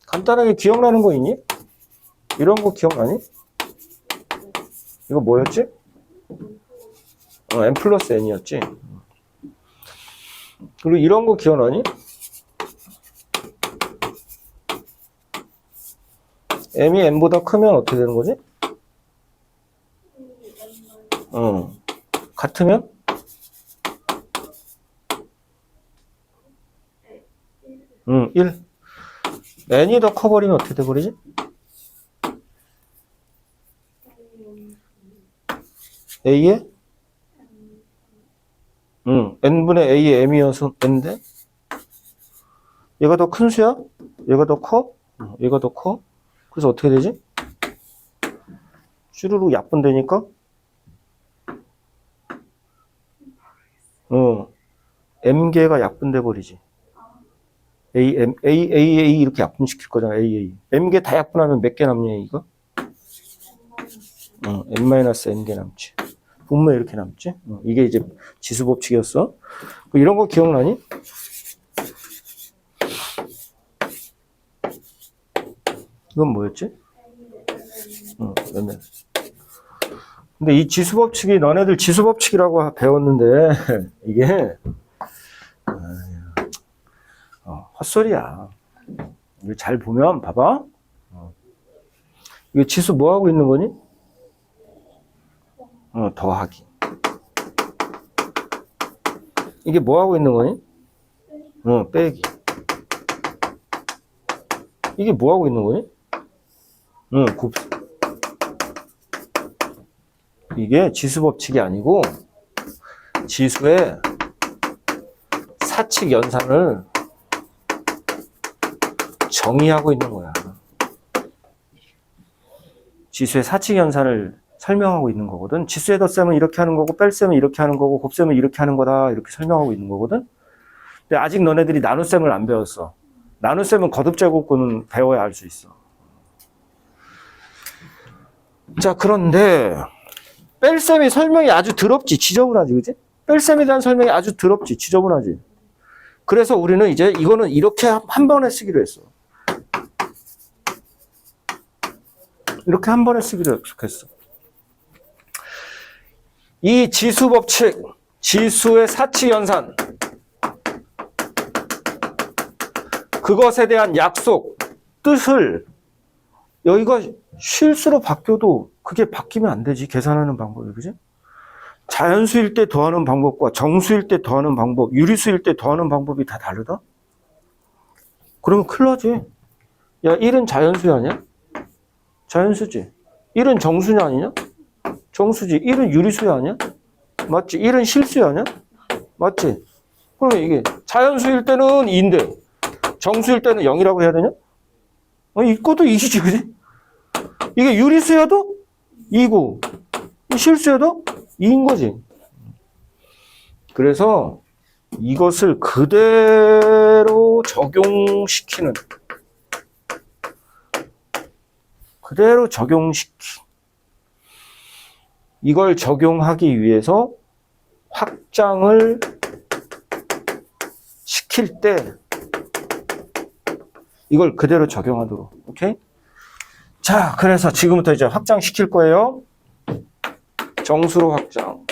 간단하게 기억나는 거 있니? 이런 거 기억나니? 이거 뭐였지? n 플러스 n이었지. 그리고 이런 거 기억나니? m이 n보다 크면 어떻게 되는 거지? 같으면? 1. n이 더 커버리면 어떻게 돼버리지? a에? n분의 a의 m이어서 n인데? 얘가 더 큰 수야? 얘가 더 커? 얘가 더 커? 그래서 어떻게 되지? 쭈루룩 약분되니까? m개가 약분돼 버리지. A 이렇게 약분시킬 거잖아, A. m개 다 약분하면 몇 개 남냐, 이거? n-n개 남지. 분모에 이렇게 남지? 이게 이제 지수법칙이었어. 이런 거 기억나니? 이건 뭐였지? 근데 이 지수법칙이 너네들 지수법칙이라고 배웠는데 이게 헛소리야. 이거 잘 보면 봐봐. 이거 지수 뭐 하고 있는 거니? 더하기. 이게 뭐 하고 있는 거니? 빼기. 이게 뭐 하고 있는 거니? 곱셈. 이게 지수 법칙이 아니고 지수의 사칙 연산을 정의하고 있는 거야. 지수의 사칙 연산을 설명하고 있는 거거든. 지수의 덧셈은 이렇게 하는 거고, 뺄셈은 이렇게 하는 거고, 곱셈은 이렇게 하는 거다. 이렇게 설명하고 있는 거거든. 근데 아직 너네들이 나눗셈을 안 배웠어. 나눗셈은 거듭제곱근은 배워야 알 수 있어. 자, 그런데 뺄셈이 설명이 아주 더럽지, 지저분하지, 그지? 뺄셈에 대한 설명이 아주 더럽지, 지저분하지. 그래서 우리는 이제 이거는 이렇게 한 번에 쓰기로 했어. 이렇게 한 번에 쓰기로 약속했어. 이 지수 법칙, 지수의 사칙 연산, 그것에 대한 약속, 뜻을 여기가 실수로 바뀌어도 그게 바뀌면 안 되지. 계산하는 방법이, 그지? 자연수일 때 더하는 방법과 정수일 때 더하는 방법, 유리수일 때 더하는 방법이 다 다르다? 그러면 큰일 나지. 야, 1은 자연수 아니야? 자연수지. 1은 정수냐 아니냐? 정수지. 1은 유리수야 아니야? 맞지? 1은 실수야 아니야? 맞지? 그러면 이게 자연수일 때는 2인데 정수일 때는 0이라고 해야 되냐? 이것도 2이지, 그지? 이게 유리수여도 2고 실수여도 2인 거지. 그래서 이것을 그대로 적용시키는, 이걸 적용하기 위해서 확장을 시킬 때 이걸 그대로 적용하도록. 오케이? 자, 그래서 지금부터 이제 확장시킬 거예요. 정수로 확장.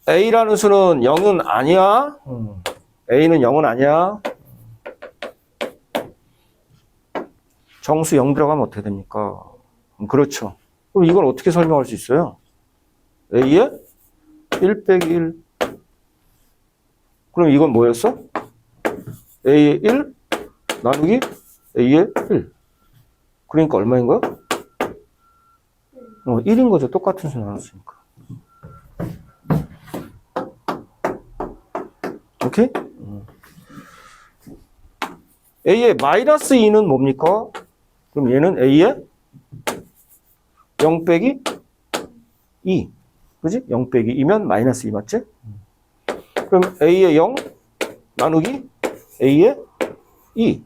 A라는 수는 0은 아니야. A는 0은 아니야. 정수 0 들어가면 어떻게 됩니까? 그렇죠. 그럼 이걸 어떻게 설명할 수 있어요? A에 1 빼기 1. 그럼 이건 뭐였어? A에 1 나누기 A에 1. 그러니까 얼마인 거야? 1인 거죠. 똑같은 수 나눴으니까. 오케이? A에 마이너스 2는 뭡니까? 그럼 얘는 A에 0 빼기 2. 그지? 0 빼기 2면 마이너스 2 맞지? 그럼 A에 0 나누기 A에 2.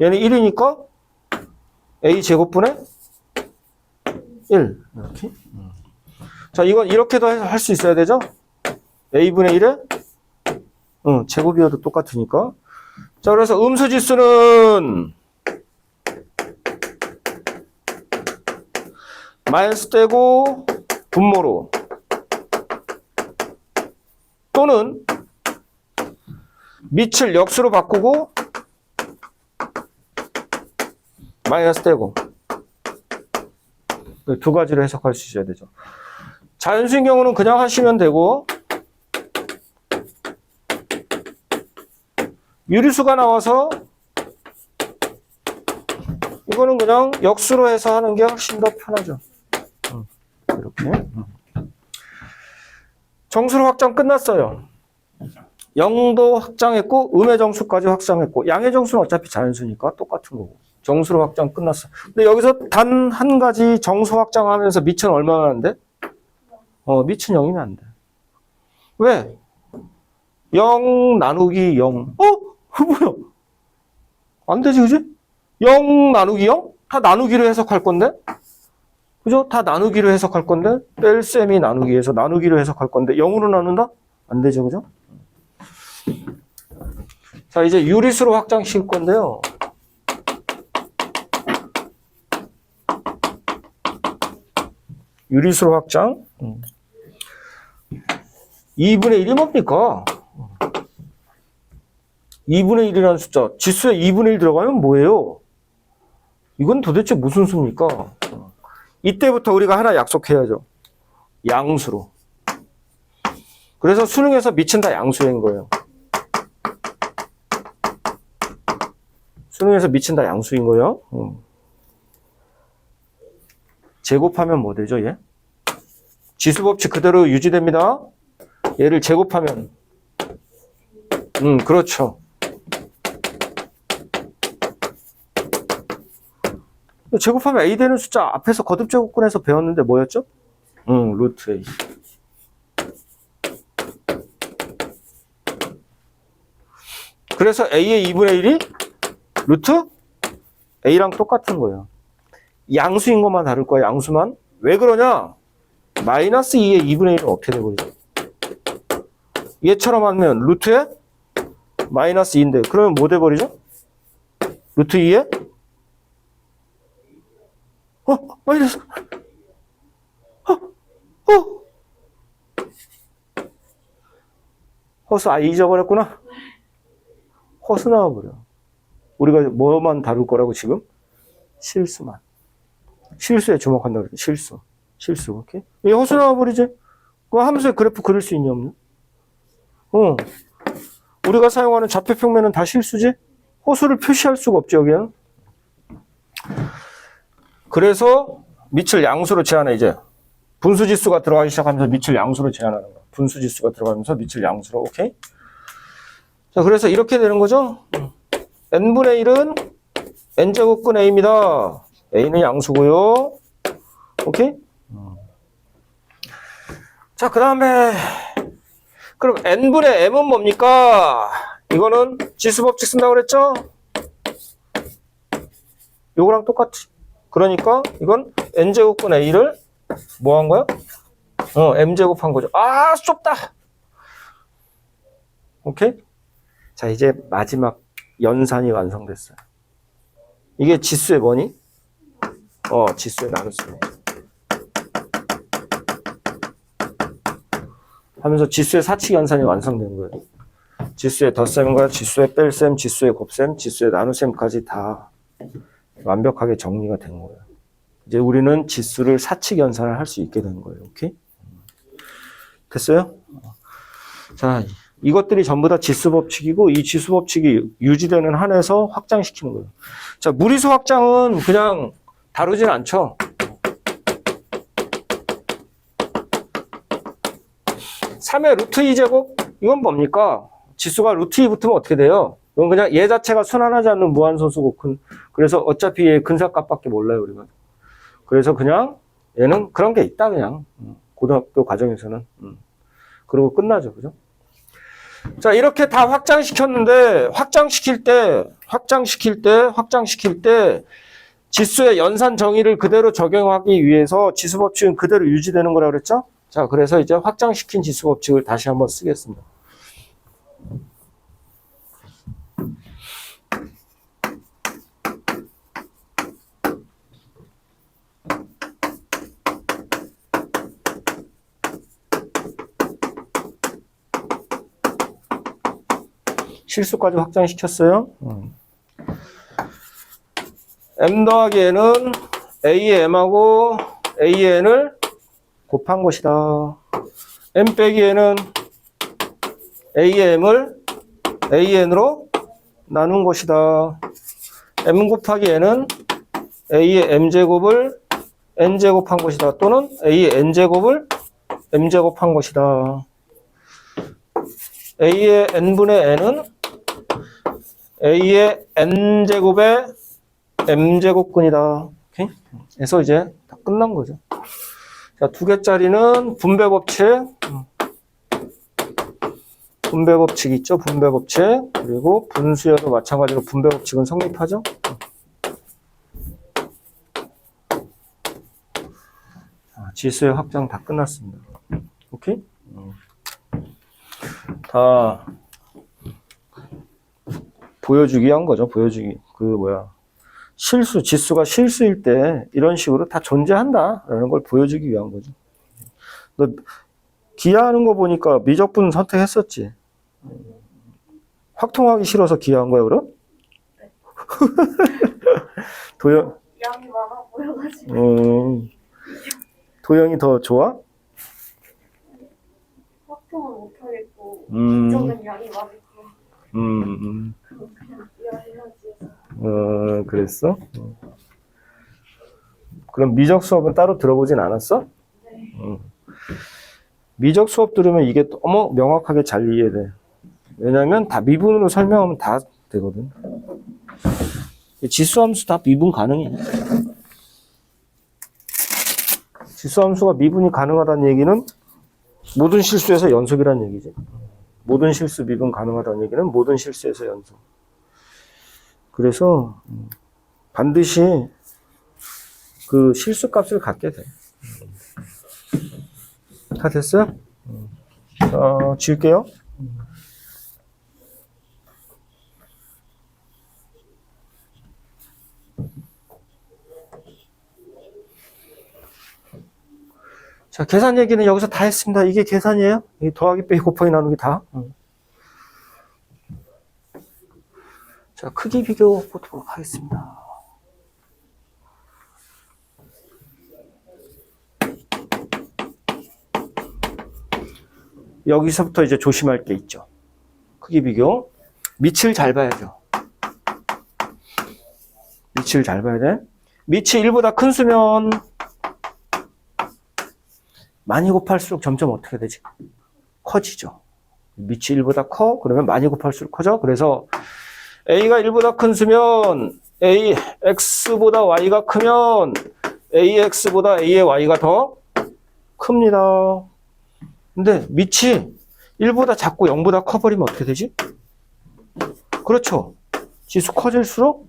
얘는 1이니까 A 제곱분의 1. 이렇게. 자, 이건 이렇게도 할 수 있어야 되죠? A분의 1에 제곱이어도 똑같으니까. 자, 그래서 음수지수는 마이너스 떼고 분모로 또는 밑을 역수로 바꾸고 마이너스 떼고 두 가지로 해석할 수 있어야 되죠. 자연수인 경우는 그냥 하시면 되고 유리수가 나와서 이거는 그냥 역수로 해서 하는 게 훨씬 더 편하죠. 이렇게. 정수로 확장 끝났어요. 0도 확장했고 음의 정수까지 확장했고 양의 정수는 어차피 자연수니까 똑같은 거고. 정수로 확장 끝났어. 근데 여기서 단 한 가지 정수 확장하면서 밑은 얼마나 안 돼? 밑은 0이면 안 돼. 왜? 0 나누기 0. 뭐야? 안 되지, 그지? 0 나누기 0? 다 나누기로 해석할 건데? 그죠? 다 나누기로 해석할 건데? 뺄셈이 나누기에서 나누기로 해석할 건데 0으로 나눈다? 안 되죠, 그죠? 자, 이제 유리수로 확장시킬 건데요. 유리수로 확장. 2분의 1이 뭡니까? 2분의 1이라는 숫자. 지수에 2분의 1 들어가면 뭐예요? 이건 도대체 무슨 수입니까? 이때부터 우리가 하나 약속해야죠. 양수로. 그래서 수능에서 미친 다 양수인 거예요. 수능에서 미친 다 양수인 거예요. 제곱하면 뭐 되죠, 얘? 지수법칙 그대로 유지됩니다. 얘를 제곱하면 그렇죠. 제곱하면 A 되는 숫자 앞에서 거듭제곱근에서 배웠는데 뭐였죠? 루트 A. 그래서 A의 2분의 1이 루트 A랑 똑같은 거예요. 양수인 것만 다를 거야, 양수만. 왜 그러냐? 마이너스 2의 2분의 1은 어떻게 되버리죠? 얘처럼 하면 루트에 마이너스 2인데, 그러면 뭐 돼버리죠? 루트 2에? 마이너스. 허수, 잊어버렸구나. 허수 나와버려. 우리가 뭐만 다룰 거라고 지금? 실수만. 실수에 주목한다 그러죠. 실수. 오케이? 이 허수 나와버리지? 그 함수의 그래프 그릴 수 있냐, 없냐? 우리가 사용하는 좌표평면은 다 실수지? 허수를 표시할 수가 없죠, 여기는. 그래서 밑을 양수로 제한해, 이제. 분수지수가 들어가기 시작하면서 밑을 양수로 제한하는 거야. 분수지수가 들어가면서 밑을 양수로, 오케이? 자, 그래서 이렇게 되는 거죠? n분의 1은 n제곱근 a입니다. a는 양수고요. 오케이? 자, 그 다음에 그럼 n분의 m은 뭡니까? 이거는 지수법칙 쓴다고 그랬죠? 요거랑 똑같지. 그러니까 이건 n제곱근 a를 뭐 한 거야? m제곱 한 거죠. 아, 좁다. 오케이? 자, 이제 마지막 연산이 완성됐어요. 이게 지수의 뭐니? 지수의 나눗셈. 하면서 지수의 사칙 연산이 완성된 거예요. 지수의 덧셈과 지수의 뺄셈, 지수의 곱셈, 지수의 나눗셈까지 다 완벽하게 정리가 된 거예요. 이제 우리는 지수를 사칙 연산을 할 수 있게 된 거예요. 오케이? 됐어요? 자, 이것들이 전부 다 지수 법칙이고 이 지수 법칙이 유지되는 한에서 확장시키는 거예요. 자, 무리수 확장은 그냥 다루진 않죠. 3의 루트 2제곱? 이건 뭡니까? 지수가 루트 2 붙으면 어떻게 돼요? 이건 그냥 얘 자체가 순환하지 않는 무한소수고 그래서 어차피 얘 근사값밖에 몰라요, 우리가. 그래서 그냥 얘는 그런 게 있다, 그냥. 고등학교 과정에서는. 그러고 끝나죠, 그죠? 자, 이렇게 다 확장시켰는데, 확장시킬 때, 지수의 연산 정의를 그대로 적용하기 위해서 지수 법칙은 그대로 유지되는 거라고 그랬죠? 자, 그래서 이제 확장시킨 지수 법칙을 다시 한번 쓰겠습니다. 실수까지 확장시켰어요. m 더하기 n은 a의 m하고 a의 n을 곱한 것이다. m 빼기 n은 a의 m을 a의 n으로 나눈 것이다. m 곱하기 n은 a의 m제곱을 n제곱한 것이다. 또는 a의 n제곱을 m제곱한 것이다. a의 n분의 n은 a의 n제곱의 m제곱근이다. 오케이? 그래서 이제 다 끝난 거죠. 자, 두 개짜리는 분배법칙 있죠? 분배법칙. 그리고 분수여도 마찬가지로 분배법칙은 성립하죠? 자, 지수의 확장 다 끝났습니다. 오케이? 다 보여주기 한 거죠. 보여주기. 지수가 실수일 때 이런 식으로 다 존재한다라는 걸 보여주기 위한 거죠. 너 기하하는 거 보니까 미적분 선택했었지? 확통하기 싫어서 기하한 거야, 그럼? 도형이 더 좋아? 확정은 못하겠고 음. 정은 양이 많고 그냥 이해해야지. 그랬어? 그럼 미적 수업은 따로 들어보진 않았어? 네. 미적 수업 들으면 이게 너무 명확하게 잘 이해돼. 왜냐면 다 미분으로 설명하면 다 되거든. 지수함수 다 미분 가능해. 지수함수가 미분이 가능하다는 얘기는 모든 실수에서 연속이라는 얘기지. 모든 실수 미분 가능하다는 얘기는 모든 실수에서 연속. 그래서 반드시 그 실수값을 갖게 돼. 다 됐어요? 지울게요. 자, 계산 얘기는 여기서 다 했습니다. 이게 계산이에요? 이 더하기 빼기 곱하기 나누기 다. 자, 크기 비교 보도록 하겠습니다. 여기서부터 이제 조심할 게 있죠. 크기 비교. 밑을 잘 봐야죠. 밑을 잘 봐야 돼. 밑이 1보다 큰 수면 많이 곱할수록 점점 어떻게 되지? 커지죠. 밑이 1보다 커? 그러면 많이 곱할수록 커져. 그래서 A가 1보다 큰 수면 AX보다 Y가 크면 AX보다 A의 Y가 더 큽니다. 근데 밑이 1보다 작고 0보다 커버리면 어떻게 되지? 그렇죠. 지수 커질수록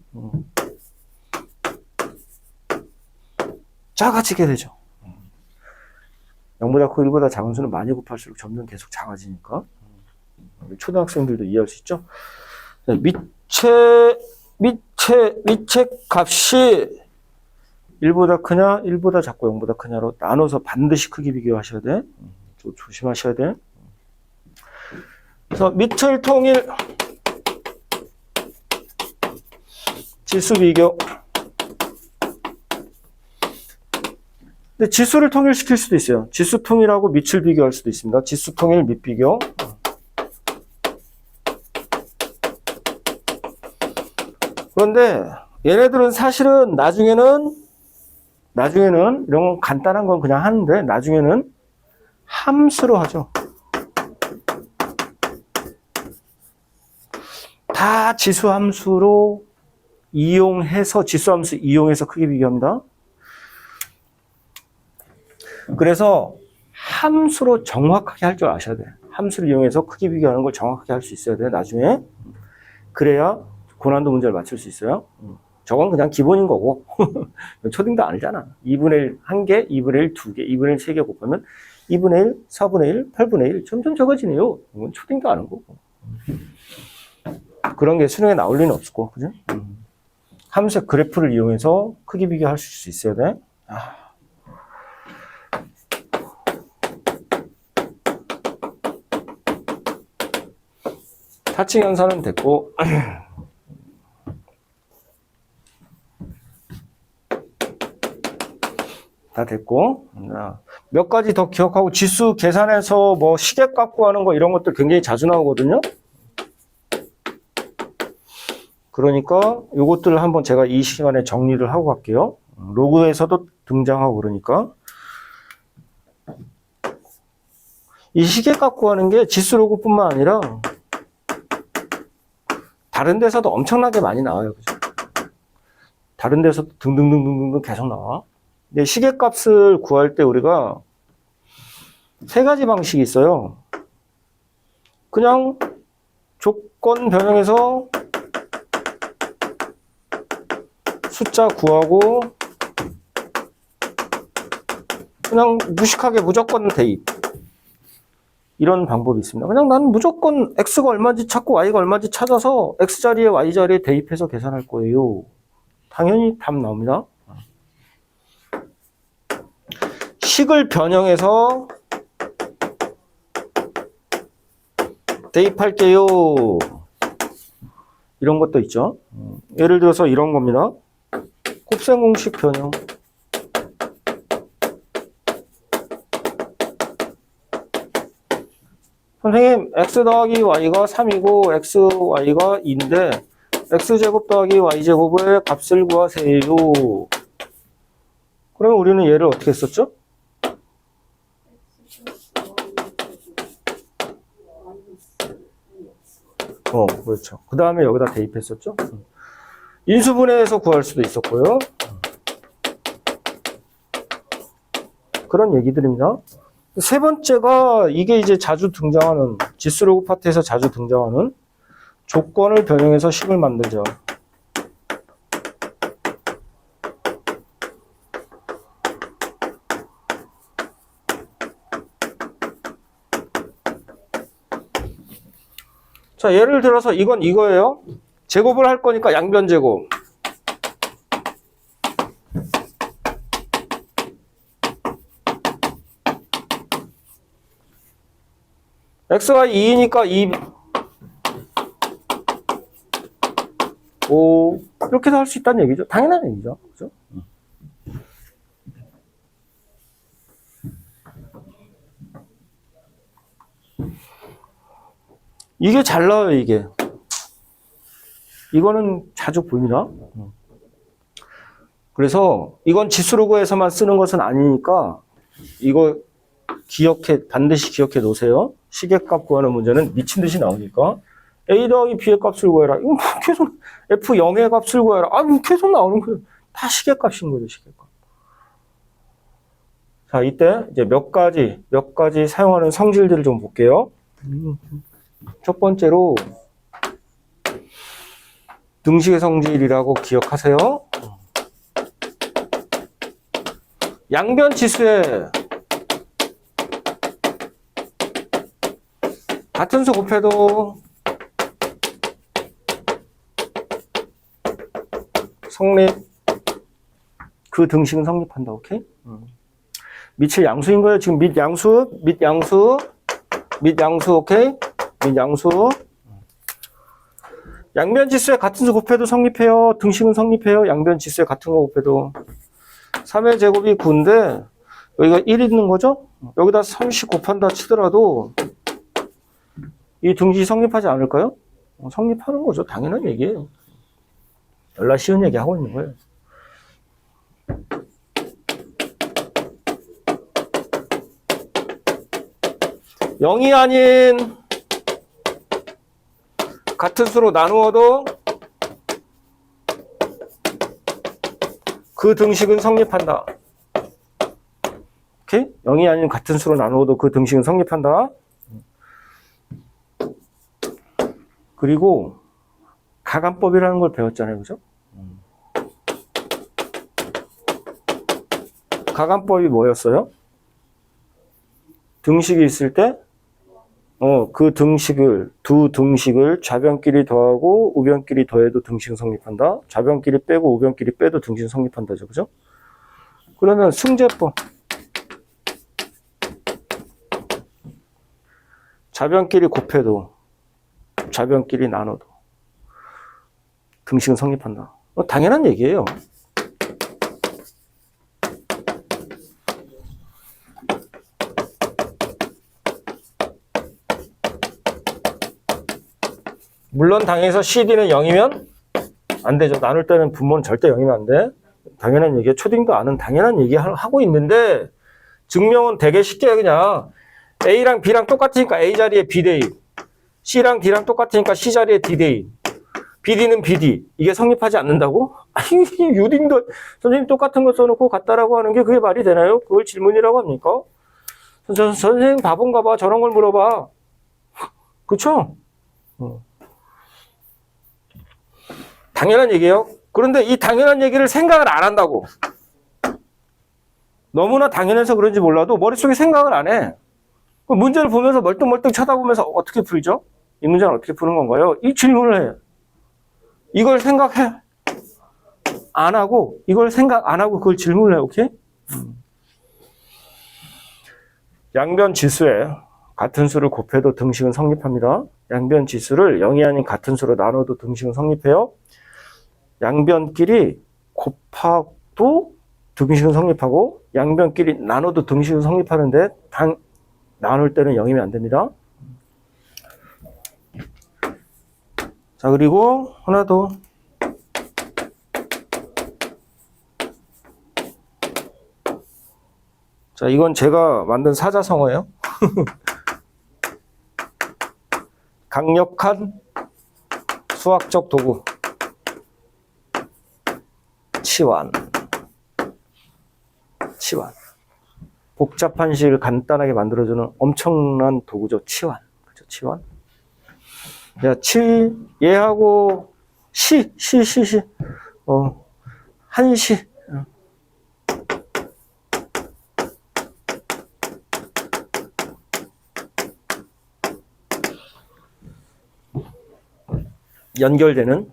작아지게 되죠. 0보다 크고 1보다 작은 수는 많이 곱할수록 점점 계속 작아지니까. 초등학생들도 이해할 수 있죠? 밑의 값이 1보다 크냐, 1보다 작고 0보다 크냐로 나눠서 반드시 크기 비교하셔야 돼. 조심하셔야 돼. 그래서 밑을 통일 지수 비교. 근데 지수를 통일시킬 수도 있어요. 지수 통일하고 밑을 비교할 수도 있습니다. 지수 통일, 밑 비교. 그런데 얘네들은 사실은 나중에는 이런 건 간단한 건 그냥 하는데 나중에는 함수로 하죠. 다 지수함수로 지수함수 이용해서 크기 비교합니다. 그래서 함수로 정확하게 할 줄 아셔야 돼. 함수를 이용해서 크기 비교하는 걸 정확하게 할 수 있어야 돼, 나중에. 그래야 고난도 문제를 맞출 수 있어요. 저건 그냥 기본인 거고. 초딩도 아니잖아. 2분의 1 1개, 2분의 1 2개, 2분의 1 3개 곱하면 2분의 1, 4분의 1, 8분의 1 점점 적어지네요. 이건 초딩도 아는 거고. 그런 게 수능에 나올 리는 없고, 그죠? 함수의 그래프를 이용해서 크기 비교할 수 있어야 돼. 사칭 연산은 됐고, 다 됐고, 몇 가지 더 기억하고, 지수 계산해서 뭐 시계 갖고 하는 거 이런 것들 굉장히 자주 나오거든요. 그러니까 요것들을 한번 제가 이 시간에 정리를 하고 갈게요. 로그에서도 등장하고 그러니까. 이 시계 갖고 하는 게 지수 로그뿐만 아니라 다른 데서도 엄청나게 많이 나와요. 그죠? 다른 데서도 등등등등등 계속 나와. 근데 시계값을 구할 때 우리가 세 가지 방식이 있어요. 그냥 조건 변형해서 숫자 구하고 그냥 무식하게 무조건 대입. 이런 방법이 있습니다. 그냥 나는 무조건 x가 얼마인지 찾고 y가 얼마인지 찾아서 x 자리에 y 자리에 대입해서 계산할 거예요. 당연히 답 나옵니다. 식을 변형해서 대입할게요. 이런 것도 있죠. 예를 들어서 이런 겁니다. 곱셈 공식 변형. 선생님, x 더하기 y가 3이고 xy가 2인데 x제곱 더하기 y제곱의 값을 구하세요. 그러면 우리는 얘를 어떻게 썼죠? 그렇죠. 그 다음에 여기다 대입했었죠. 인수분해해서 구할 수도 있었고요. 그런 얘기들입니다. 세 번째가 이게 이제 자주 등장하는 지수로그 파트에서 자주 등장하는 조건을 변형해서 식을 만들자. 자, 예를 들어서 이건 이거예요. 제곱을 할 거니까 양변제곱. x가 2이니까 2, 5 이렇게도 할 수 있다는 얘기죠. 당연한 얘기죠. 그죠? 이게 잘 나와요, 이게. 이거는 자주 보입니다. 그래서 이건 지수로그에서만 쓰는 것은 아니니까 이거 반드시 기억해 놓으세요. 시계값 구하는 문제는 미친 듯이 나오니까. A 더하기 B의 값을 구해라. 이거 계속 F0의 값을 구해라. 계속 나오는 거예요. 다 시계값인 거죠, 시계값. 자, 이때 이제 몇 가지 사용하는 성질들을 좀 볼게요. 첫 번째로 등식의 성질이라고 기억하세요. 양변 지수에 같은 수 곱해도 성립, 그 등식은 성립한다. 오케이? 밑이 양수인 거예요. 지금 밑 양수, 오케이? 밑 양수. 양변 지수에 같은 수 곱해도 성립해요. 등식은 성립해요. 양변 지수에 같은 거 곱해도. 3의 제곱이 9인데 여기가 1 있는 거죠? 여기다 30 곱한다 치더라도 이 등식이 성립하지 않을까요? 성립하는 거죠. 당연한 얘기예요. 열나 쉬운 얘기 하고 있는 거예요. (0이) 아닌 같은 수로 나누어도 그 등식은 성립한다. 오케이? 0이 아닌 같은 수로 나누어도 그 등식은 성립한다. 그리고 가간법이라는 걸 배웠잖아요. 그죠? 가간법이 뭐였어요? 등식이 있을 때 그 두 등식을 좌변끼리 더하고 우변끼리 더해도 등식은 성립한다. 좌변끼리 빼고 우변끼리 빼도 등식은 성립한다죠. 그죠? 그러면 승제법. 좌변끼리 곱해도 좌변끼리 나눠도 등식은 성립한다. 당연한 얘기예요. 물론 당에서 CD는 0이면 안 되죠. 나눌 때는 분모는 절대 0이면 안 돼. 당연한 얘기예요. 초딩도 아는 당연한 얘기 하고 있는데 증명은 되게 쉽게 그냥 A랑 B랑 똑같으니까 A 자리에 B 대입, C랑 D랑 똑같으니까 C 자리에 D 대입, BD는 BD. 이게 성립하지 않는다고? 아니, 유딩도 선생님 똑같은 거 써놓고 같다라고 하는 게 그게 말이 되나요? 그걸 질문이라고 합니까? 선생님 바본가 봐. 저런 걸 물어봐. 그쵸? 당연한 얘기예요. 그런데 이 당연한 얘기를 생각을 안 한다고. 너무나 당연해서 그런지 몰라도 머릿속에 생각을 안 해. 문제를 보면서 멀뚱멀뚱 쳐다보면서 어떻게 풀죠? 이 문제는 어떻게 푸는 건가요? 이 질문을 해. 이걸 생각해. 안 하고, 이걸 생각 안 하고 그걸 질문을 해. 오케이? 양변 지수에 같은 수를 곱해도 등식은 성립합니다. 양변 지수를 0이 아닌 같은 수로 나눠도 등식은 성립해요. 양변끼리 곱하도 등식은 성립하고 양변끼리 나눠도 등식은 성립하는데 나눌 때는 0이면 안 됩니다. 자, 그리고 하나 더. 자, 이건 제가 만든 사자성어예요. 강력한 수학적 도구. 치환. 치환. 복잡한 식을 간단하게 만들어주는 엄청난 도구죠. 치환. 그죠? 치환. 야, 얘하고 시. 한시. 연결되는.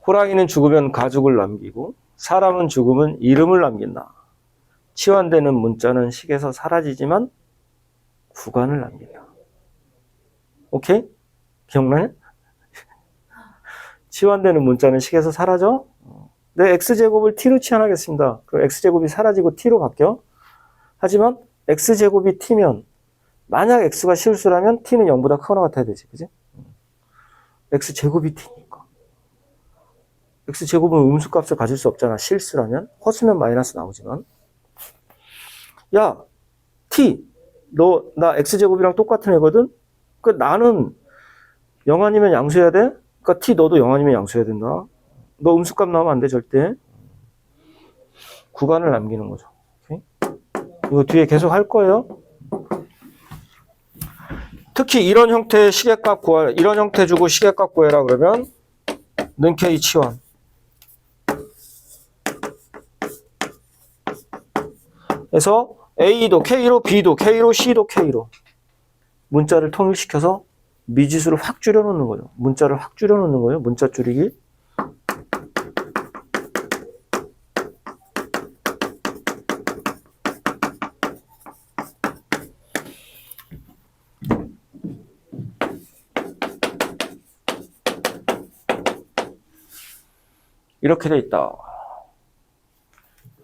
호랑이는 죽으면 가죽을 남기고 사람은 죽으면 이름을 남긴다. 치환되는 문자는 식에서 사라지지만 구간을 남긴다. 오케이? 기억나냐? 치환되는 문자는 식에서 사라져. 내 x제곱을 t로 치환하겠습니다. 그럼 x제곱이 사라지고 t로 바뀌어. 하지만 x제곱이 t면 만약 x가 실수라면 t는 0보다 크거나 같아야 되지. 그지? x제곱이 t니까. x제곱은 음수값을 가질 수 없잖아. 실수라면. 허수면 마이너스 나오지만. 야, t. 나 x제곱이랑 똑같은 애거든? 그 나는 0 아니면 양수해야 돼? 그러니까 t 너도 0 아니면 양수해야 된다. 너 음수값 나오면 안 돼, 절대. 구간을 남기는 거죠. 오케이? 이거 뒤에 계속 할 거예요. 특히 이런 형태의 시계값 구하라. 이런 형태 주고 시계값 구해라 그러면 는 K 치환. 그래서 A도 K로, B도 K로, C도 K로 문자를 통일시켜서 미지수를 확 줄여놓는 거죠. 문자를 확 줄여놓는 거예요. 문자 줄이기. 이렇게 돼 있다.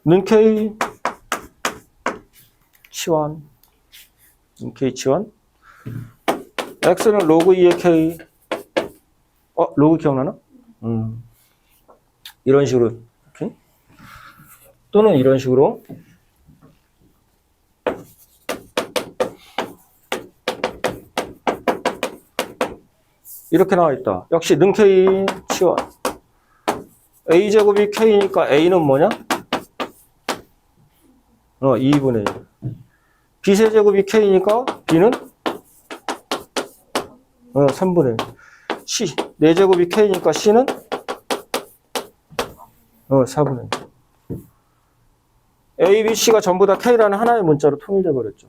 는 K 치환. 는 K 치환. X는 로그 2의 K. 로그 기억나나? 이런 식으로. 이렇게. 또는 이런 식으로. 이렇게 나와 있다. 역시 는 K 치환. A제곱이 K니까 A는 뭐냐? 2분의 1. B세제곱이 K니까 B는 3분의 1. C. 4제곱이 K니까 C는 4분의 1. A, B, C가 전부 다 K라는 하나의 문자로 통일돼 버렸죠.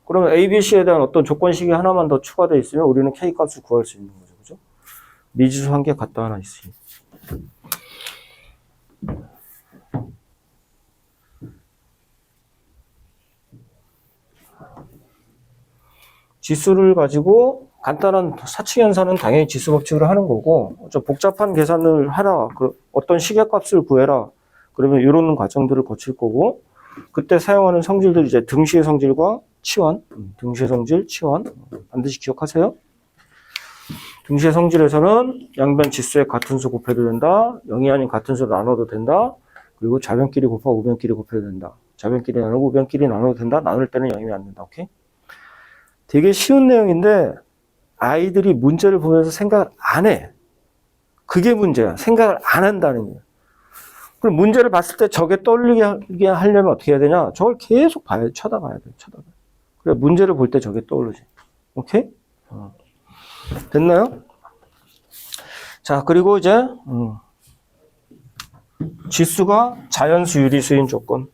그러면 A, B, C에 대한 어떤 조건식이 하나만 더 추가되어 있으면 우리는 K 값을 구할 수 있는 거죠. 그죠? 미지수 한 개 갖다 하나 있으니. 지수를 가지고 간단한 사칙연산은 당연히 지수 법칙으로 하는 거고, 좀 복잡한 계산을 하라. 어떤 시계값을 구해라. 그러면 이런 과정들을 거칠 거고, 그때 사용하는 성질들이 이제 등식의 성질과 치환, 등식의 성질, 치환 반드시 기억하세요. 등식의 성질에서는 양변 지수의 같은 수 곱해도 된다. 0이 아닌 같은 수로 나눠도 된다. 그리고 좌변끼리 곱하고 우변끼리 곱해도 된다. 좌변끼리 나누고 우변끼리 나눠도 된다. 나눌 때는 0이면 안 된다. 오케이? 되게 쉬운 내용인데 아이들이 문제를 보면서 생각을 안 해. 그게 문제야. 생각을 안 한다는 거야. 그럼 문제를 봤을 때 저게 떠올리게 하려면 어떻게 해야 되냐? 저걸 계속 쳐다봐야 돼. 쳐다봐. 그래 문제를 볼 때 저게 떠오르지. 오케이? 됐나요? 자, 그리고 이제 지수가 자연수 유리수인 조건.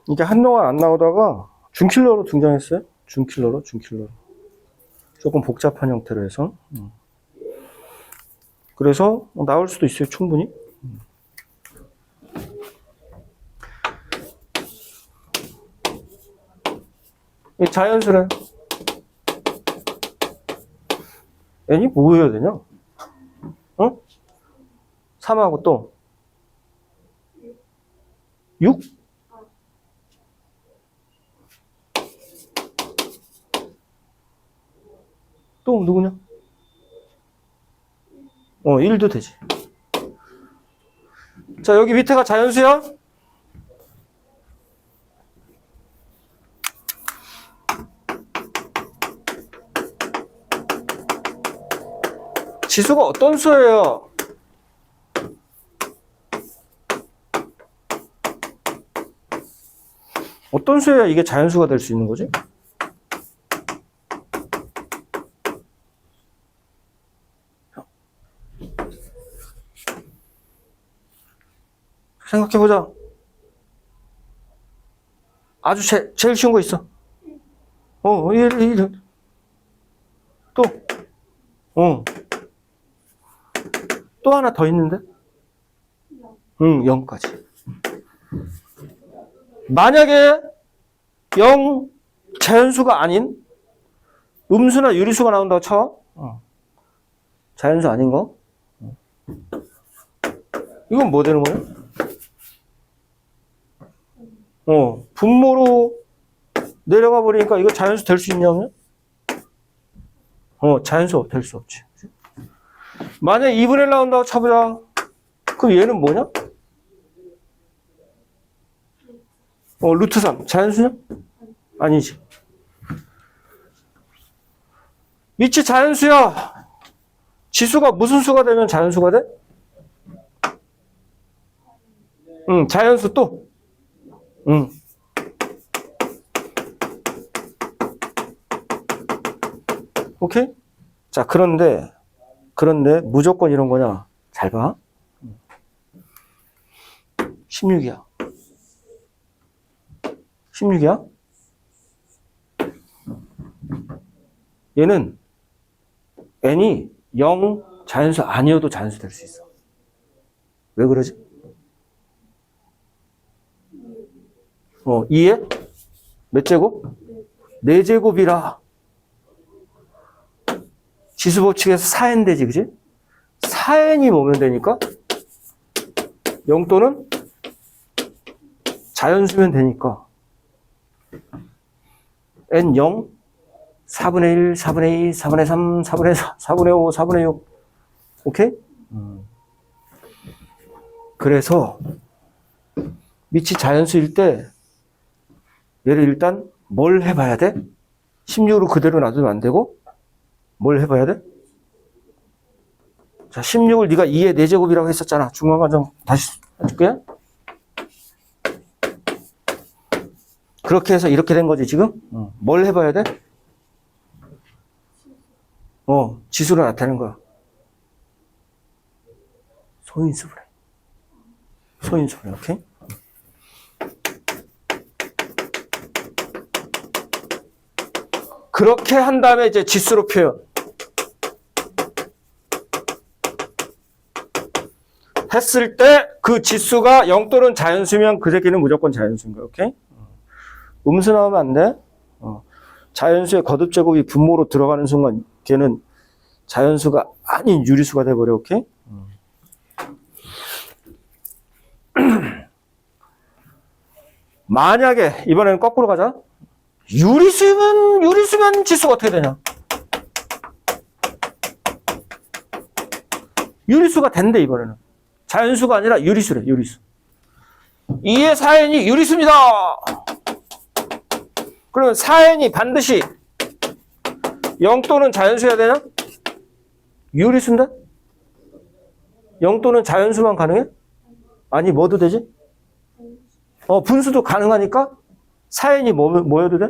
이게 한동안 안 나오다가 준킬러로 등장했어요. 준킬러로. 조금 복잡한 형태로 해서. 그래서 나올 수도 있어요. 충분히. 이 자연수래. n이 뭐여야 되냐? 어? 3하고 또 6? 또 누구냐? 1도 되지. 자, 여기 밑에가 자연수야? 지수가 어떤 수예요? 어떤 수여야 이게 자연수가 될 수 있는 거지? 생각해보자. 아주 제일 쉬운 거 있어. 또. 또 하나 더 있는데? 0까지. 만약에 0 자연수가 아닌 음수나 유리수가 나온다고 쳐. 자연수 아닌 거? 이건 뭐 되는 거야? 분모로 내려가 버리니까 이거 자연수 될 수 있냐고요? 자연수 될 수 없지. 만약에 2분의 1 나온다고 쳐보자. 그럼 얘는 뭐냐? 루트 3. 자연수냐? 아니지. 밑이 자연수야. 지수가 무슨 수가 되면 자연수가 돼? 자연수 또. 오케이? 자, 그런데 무조건 이런 거냐? 잘 봐. 16이야. 16이야? 얘는 n이 0 자연수 아니어도 자연수 될 수 있어. 왜 그러지? 2에 몇 제곱? 4제곱이라. 지수 법칙에서 4n 되지, 그지? 4n이 뭐면 되니까? 0 또는 자연수면 되니까. n 0, 4분의 1, 4분의 2, 4분의 3, 4분의 4, 4분의 5, 4분의 6. 오케이? 그래서 밑이 자연수일 때 얘를 일단 뭘 해봐야 돼? 16으로 그대로 놔두면 안 되고 뭘 해봐야 돼? 자, 16을 네가 2의 4제곱이라고 했었잖아. 중간과정 다시 해줄게. 그렇게 해서 이렇게 된 거지 지금? 뭘 해봐야 돼? 지수로 나타내는 거야. 소인수분해. 소인수분해, 오케이? 그렇게 한 다음에 이제 지수로 표현. 했을 때 그 지수가 0 또는 자연수면 그 새끼는 무조건 자연수인 거야, 오케이? 음수 나오면 안 돼. 자연수의 거듭제곱이 분모로 들어가는 순간 걔는 자연수가 아닌 유리수가 돼버려, 오케이? 만약에 이번에는 거꾸로 가자. 유리수면 지수가 어떻게 되냐? 유리수가 된대 이번에는. 자연수가 아니라 유리수래, 유리수. 2의 4n이 유리수입니다. 그러면 4n이 반드시 0 또는 자연수여야 되냐? 유리수인데? 0 또는 자연수만 가능해? 아니, 뭐도 되지? 분수도 가능하니까 4n이 뭐여도 돼?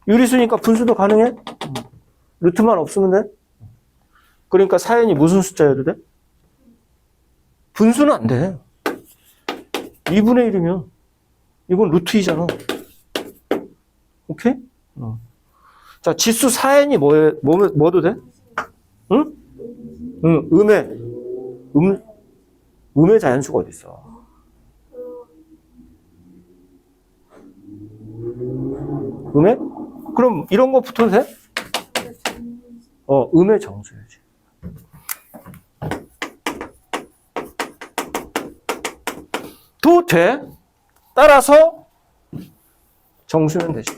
유리수니까 분수도 가능해? 루트만 없으면 돼? 그러니까 4n이 무슨 숫자여도 돼? 분수는 안 돼. 2분의 1이면 이건 루트 2잖아. 오케이? 자, 지수 4n이 뭐도 돼? 응? 음의 자연수가 어디 있어? 음의? 그럼 이런 거 붙어도 돼? 음의 정수야지. 도 돼. 따라서 정수면 되지.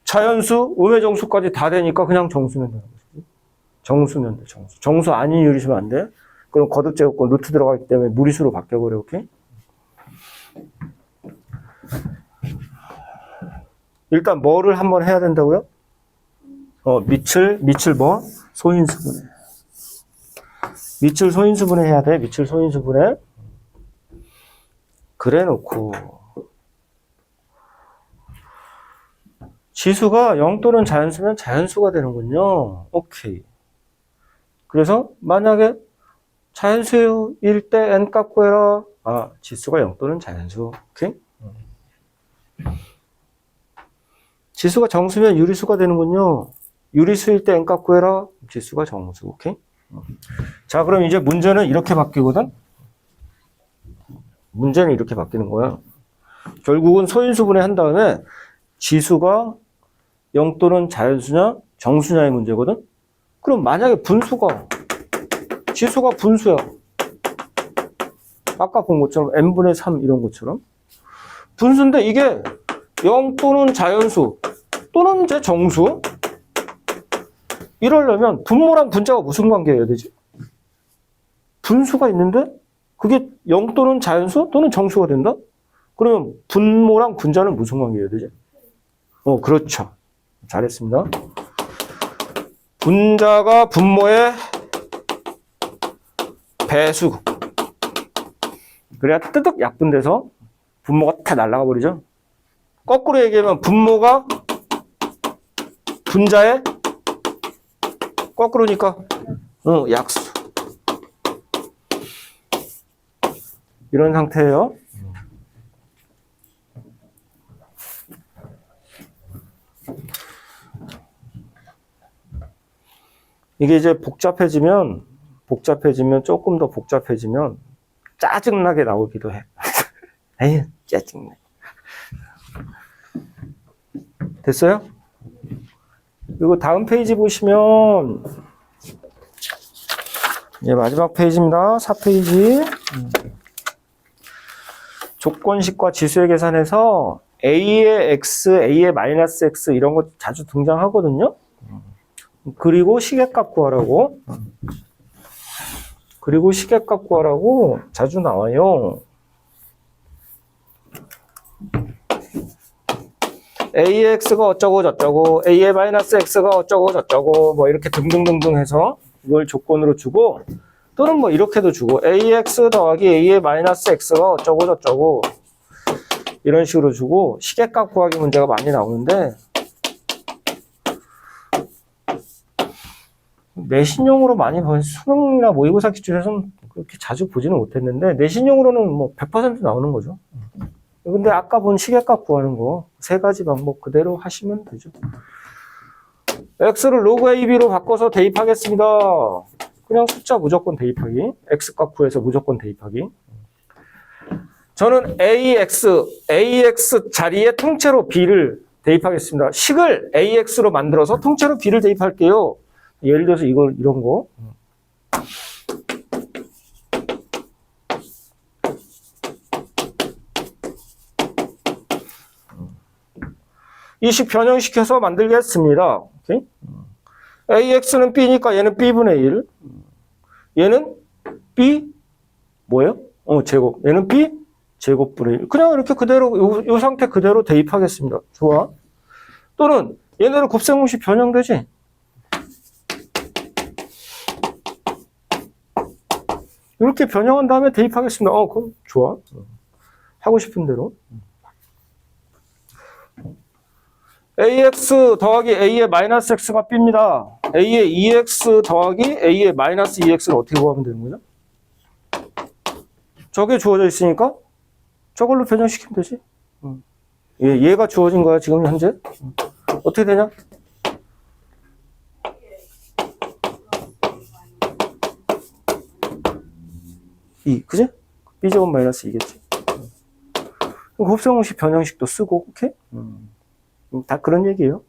자연수, 음의 정수까지 다 되니까 그냥 정수면 되는 거지. 정수면 돼, 정수. 정수 아닌 유리수면 안 돼. 그럼 거듭 제곱권 루트 들어가기 때문에 무리수로 바뀌어버려, 오케이? 일단 뭐를 한번 해야 된다고요? 밑을 뭐? 소인수분해. 밑을 소인수분해 해야 돼. 밑을 소인수분해. 그래 놓고 지수가 0 또는 자연수면 자연수가 되는군요. 오케이. 그래서 만약에 자연수일 때 n 값 구해라. 지수가 0 또는 자연수. 오케이. 지수가 정수면 유리수가 되는군요. 유리수일 때 n 값 구해라. 지수가 정수. 오케이. 자, 그럼 이제 문제는 이렇게 바뀌거든. 문제는 이렇게 바뀌는 거야. 결국은 소인수분해 한 다음에 지수가 0 또는 자연수냐 정수냐의 문제거든. 그럼 만약에 지수가 분수야. 아까 본 것처럼 n분의 3 이런 것처럼 분수인데 이게 0 또는 자연수 또는 이제 정수 이러려면 분모랑 분자가 무슨 관계여야 되지? 분수가 있는데 그게 0 또는 자연수 또는 정수가 된다? 그러면 분모랑 분자는 무슨 관계여야 되지? 그렇죠. 잘했습니다. 분자가 분모의 배수. 그래야 뜨득 약분돼서 분모가 다 날아가 버리죠. 거꾸로 얘기하면 분모가 분자의 거꾸로니까 약수. 이런 상태예요. 이게 이제 복잡해지면 조금 더 복잡해지면 짜증나게 나오기도 해. 에휴, 짜증나. 됐어요? 그리고 다음 페이지 보시면 이제 마지막 페이지입니다. 4페이지. 조건식과 지수의 계산에서 A의 X, A의 마이너스 X 이런 거 자주 등장하거든요. 그리고 시계값 구하라고. 자주 나와요. A의 X가 어쩌고 저쩌고, A의 마이너스 X가 어쩌고 저쩌고, 뭐 이렇게 등등등등 해서 이걸 조건으로 주고, 또는 뭐 이렇게도 주고, AX 더하기 A의 마이너스 X가 어쩌고 저쩌고, 이런 식으로 주고, 시계값 구하기 문제가 많이 나오는데, 내신용으로 많이 본 수능이나 모의고사 기준에서는 그렇게 자주 보지는 못했는데 내신용으로는 뭐 100% 나오는 거죠. 근데 아까 본 시계값 구하는 거 세 가지 방법 그대로 하시면 되죠. x를 로그 ab로 바꿔서 대입하겠습니다. 그냥 숫자 무조건 대입하기. x값 구해서 무조건 대입하기. 저는 ax 자리에 통째로 b를 대입하겠습니다. 식을 ax로 만들어서 통째로 b를 대입할게요. 예를 들어서 이런 거. 이 식 변형시켜서 만들겠습니다. 오케이? AX는 B니까 얘는 B분의 1. 얘는 B, 뭐예요? 제곱. 얘는 B, 제곱분의 1. 그냥 이렇게 그대로, 이 상태 그대로 대입하겠습니다. 좋아. 또는 얘네를 곱셈공식 변형되지? 이렇게 변형한 다음에 대입하겠습니다. 그럼 좋아. 하고 싶은 대로. ax 더하기 a의 마이너스 x가 b입니다. a의 2x 더하기 a의 마이너스 2x를 어떻게 구하면 되는 거죠? 저게 주어져 있으니까 저걸로 변형시키면 되지. 얘가 주어진 거야 지금 현재. 어떻게 되냐? 그지? b제곱 마이너스 2겠지. 곱셈공식 변형식도 쓰고, 오케이? 다 그런 얘기예요.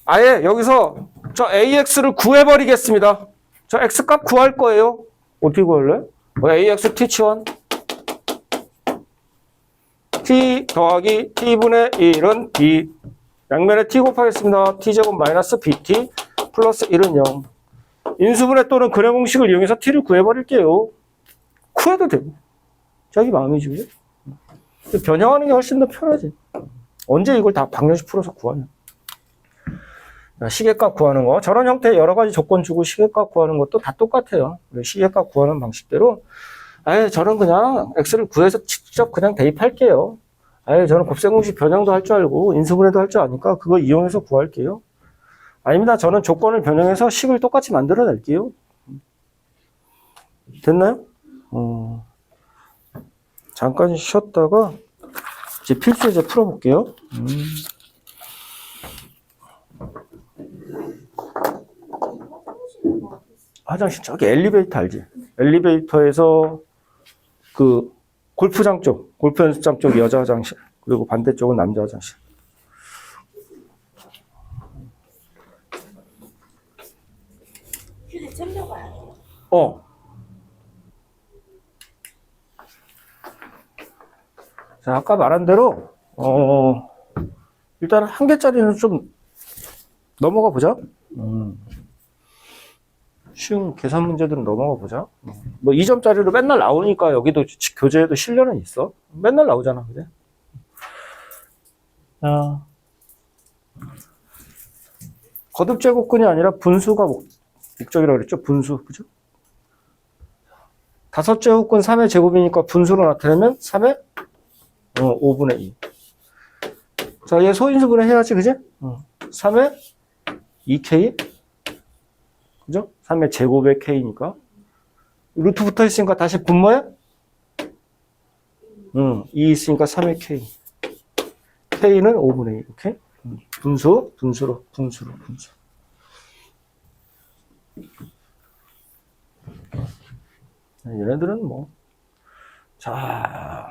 아예 여기서 저 AX를 구해버리겠습니다. 저 X값 구할 거예요. 어떻게 구할래? AX T1 T 더하기 T분의 1은 B 양면에 T 곱하겠습니다. T제곱 마이너스 BT 플러스 1은 0 인수분해 또는 근해 공식을 이용해서 T를 구해버릴게요. 구해도 되고 자기 마음이지 그죠? 변형하는 게 훨씬 더 편하지. 언제 이걸 다 방정식 풀어서 구하냐. 시계값 구하는 거 저런 형태의 여러 가지 조건 주고 시계값 구하는 것도 다 똑같아요. 시계값 구하는 방식대로 아예 저는 그냥 X를 구해서 직접 그냥 대입할게요. 아예 저는 곱셈공식 변형도 할 줄 알고 인수분해도 할 줄 아니까 그거 이용해서 구할게요. 아닙니다. 저는 조건을 변형해서 식을 똑같이 만들어낼게요. 됐나요? 잠깐 쉬었다가 이제 필수 이제 풀어볼게요. 화장실 저기 엘리베이터 알지? 엘리베이터에서 그 골프장 쪽, 골프 연습장 쪽 여자 화장실, 그리고 반대쪽은 남자 화장실. 휴대 챙겨가야 돼요. 자, 아까 말한 대로 일단 한 개짜리는 좀 넘어가 보자. 쉬운 계산 문제들은 넘어가 보자. 뭐 2점짜리로 맨날 나오니까 여기도 교재에도 실려는 있어. 맨날 나오잖아, 그제? 거듭제곱근이 아니라 분수가 목적이라고 그랬죠? 분수, 그죠? 5제곱근 3의 제곱이니까 분수로 나타내면 3의 5분의 2. 자, 얘 소인수분해 해야지, 그지? 3의 2K? 그죠? 3의 제곱의 K니까. 루트 붙어 있으니까 다시 분모해? 2 있으니까 3의 K. K는 5분의 2, 오케이? 분수로. 얘네들은 뭐. 자.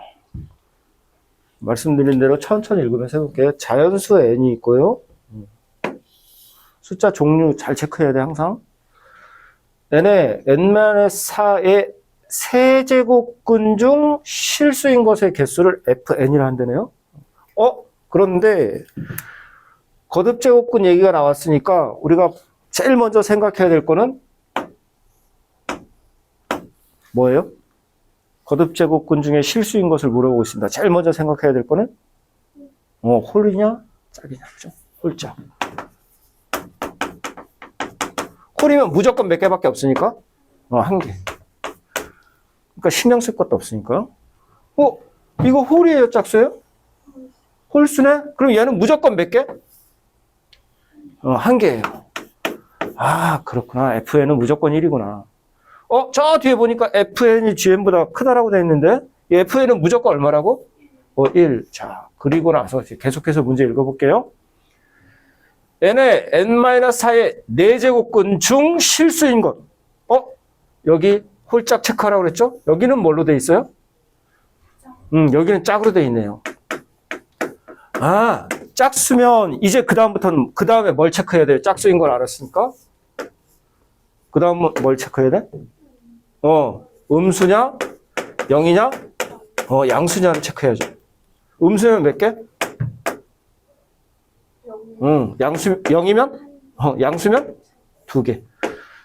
말씀드린 대로 천천히 읽으면서 해볼게요. 자연수 n이 있고요. 숫자 종류 잘 체크해야 돼, 항상. n의 n-4의 세제곱근 중 실수인 것의 개수를 fn이라 한다네요. 그런데 거듭제곱근 얘기가 나왔으니까 우리가 제일 먼저 생각해야 될 거는 뭐예요? 거듭제곱근 중에 실수인 것을 물어보고 있습니다. 제일 먼저 생각해야 될 거는 홀이냐 짝이냐, 그죠? 홀짝. 홀이면 무조건 몇 개밖에 없으니까 한 개. 그러니까 신경 쓸 것도 없으니까. 이거 홀이에요, 짝수예요? 홀수네? 그럼 얘는 무조건 몇 개? 한 개예요. 아, 그렇구나. FN은 무조건 1이구나. 저 뒤에 보니까 FN이 GN보다 크다라고 되어 있는데 이 FN은 무조건 얼마라고? 1. 자, 그리고 나서 계속해서 문제 읽어볼게요. n의 n-4의 4제곱근 중 실수인 것. 여기 홀짝 체크하라고 그랬죠? 여기는 뭘로 돼 있어요? 여기는 짝으로 돼 있네요. 아, 짝수면 이제 그 다음에 뭘 체크해야 돼요? 짝수인 걸 알았으니까. 그 다음은 뭘 체크해야 돼? 음수냐? 0이냐? 양수냐를 체크해야죠. 음수면 몇 개? 양수 0이면? 양수면? 2개.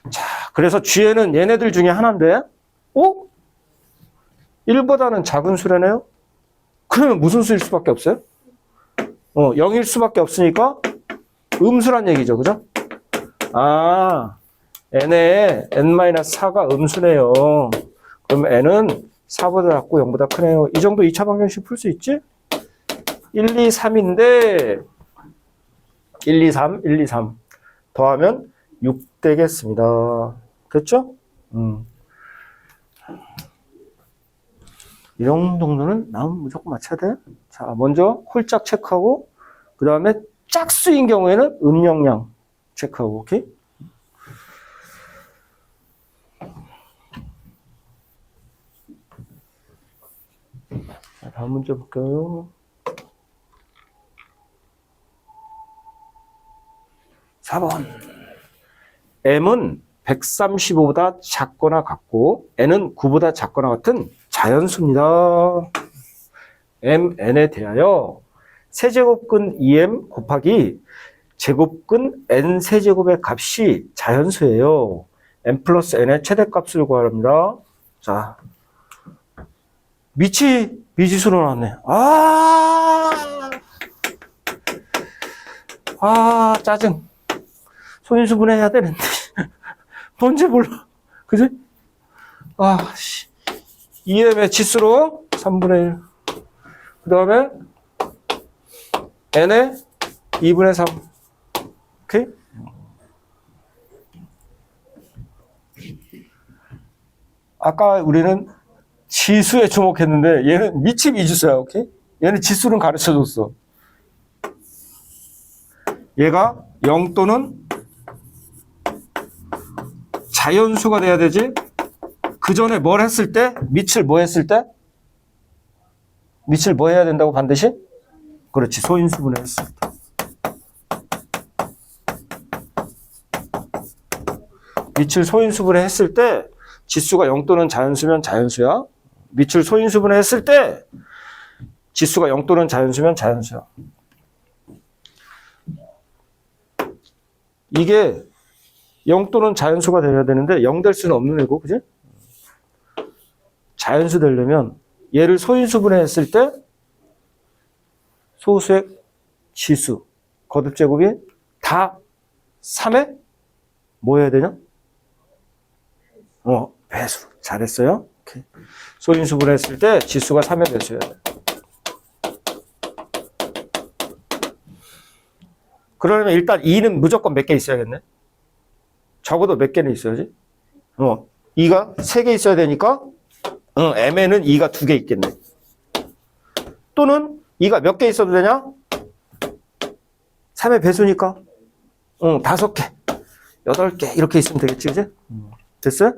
자, 그래서 G에는 얘네들 중에 하나인데, 1보다는 작은 수래네요? 그러면 무슨 수일 수밖에 없어요? 0일 수밖에 없으니까 음수란 얘기죠, 그죠? 아, n의 n-4가 음수네요. 그럼 n은 4보다 작고 0보다 크네요. 이 정도 2차 방정식 풀 수 있지? 1, 2, 3인데 1, 2, 3, 1, 2, 3 더하면 6 되겠습니다. 됐죠? 이런 정도는 나오면 무조건 맞춰야 돼. 자, 먼저 홀짝 체크하고 그 다음에 짝수인 경우에는 음영량 체크하고, 오케이? 자, 다음 문제 볼게요. 4번. m은 135보다 작거나 같고 n은 9보다 작거나 같은 자연수입니다. mn에 대하여 세제곱근 2m 곱하기 제곱근 n 세제곱의 값이 자연수예요. m 플러스 n의 최대값을 구하랍니다. 자, 미지수로 나왔네. 짜증. 소인수분 해야 되는데. 뭔지 몰라. 그지? 2m의 치수로 3분의 1. 그 다음에 n의 2분의 3. 오케이? 아까 우리는 지수에 주목했는데 얘는 미지수야. 오케이? 얘는 지수는 가르쳐줬어. 얘가 0 또는 자연수가 돼야 되지. 그 전에 뭘 했을 때? 밑을 뭐 했을 때? 밑을 뭐 해야 된다고 반드시? 그렇지. 소인수분해 했을 때. 밑을 소인수분해 했을 때 지수가 0 또는 자연수면 자연수야. 밑을 소인수분해 했을 때 지수가 0 또는 자연수면 자연수야. 이게 0 또는 자연수가 되어야 되는데 0 될 수는 없는 애고, 그지? 자연수 되려면 얘를 소인수분해 했을 때 소수의 지수, 거듭제곱이 다 3에 뭐 해야 되냐? 배수. 잘했어요. 오케이. 소인수분해 했을 때 지수가 3의 배수여야 돼. 그러려면 일단 2는 무조건 몇 개 있어야겠네. 적어도 몇 개는 있어야지. 2가 3개 있어야 되니까 m에는 2가 2개 있겠네. 또는 2가 몇 개 있어도 되냐? 3의 배수니까 5개, 8개 이렇게 있으면 되겠지, 그지? 됐어요?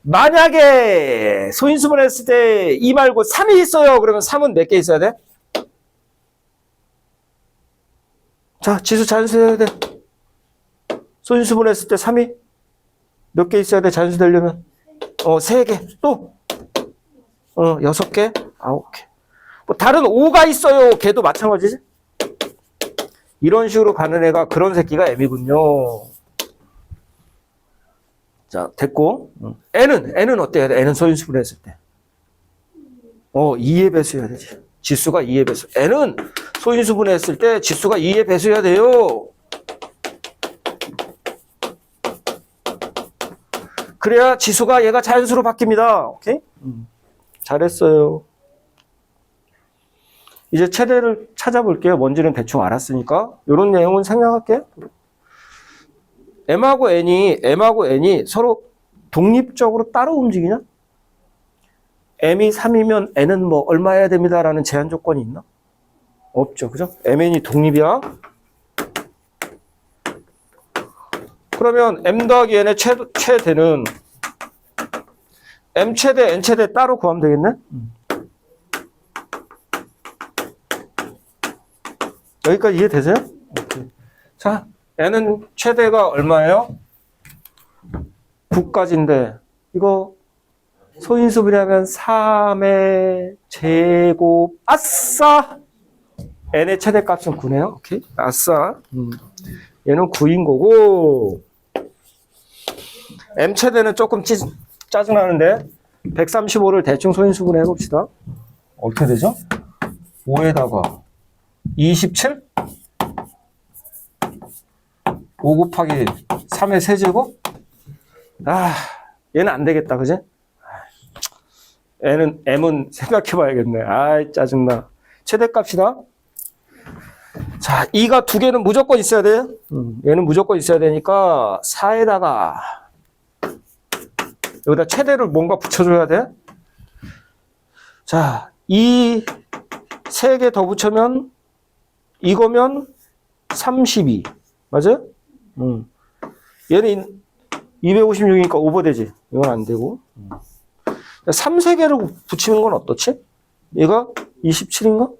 만약에 소인수분해 했을 때 2 말고 3이 있어요. 그러면 3은 몇 개 있어야 돼? 자, 지수 자연수해야 돼. 소인수분해 했을 때 3이 몇 개 있어야 돼? 자연수 되려면 3개. 또 6개, 9개. 뭐 다른 5가 있어요. 걔도 마찬가지지. 이런 식으로 가는 애가 그런 새끼가 M이군요. 자, 됐고. N은 어때야 돼? N은 소인수분해 했을 때 2의 배수여야 되지. 지수가 2의 배수. N은 소인수분해 했을 때 지수가 2의 배수여야 돼요. 그래야 지수가 얘가 자연수로 바뀝니다. 오케이? 잘했어요. 이제 최대를 찾아볼게요. 뭔지는 대충 알았으니까. 이런 내용은 생략할게요. M하고 N이 서로 독립적으로 따로 움직이냐? M이 3이면 N은 뭐 얼마 해야 됩니다라는 제한 조건이 있나? 없죠. 그죠? MN이 독립이야. 그러면 M 더하기 N의 최대는 M 최대, N 최대 따로 구하면 되겠네? 여기까지 이해되세요? 오케이. 자, N은 최대가 얼마예요? 9까지인데 이거 소인수분해하면 3의 제곱. 아싸! N의 최대값은 9네요. 오케이. 아싸. 얘는 9인 거고. M 최대는 조금 짜증나는데 135를 대충 소인수분해 해봅시다. 어떻게 되죠? 5에다가 27? 5 곱하기 3의 세제곱? 얘는 안 되겠다, 그지? M은 생각해봐야겠네. 짜증나. 최대값이다. 자, 2가 2개는 무조건 있어야 돼. 얘는 무조건 있어야 되니까 4에다가 여기다 최대를 뭔가 붙여줘야 돼. 자, 2 3개 더 붙여면 이거면 32. 맞아요? 얘는 256이니까 오버되지. 이건 안 되고. 3 3개를 붙이는 건 어떻지? 얘가 27인가?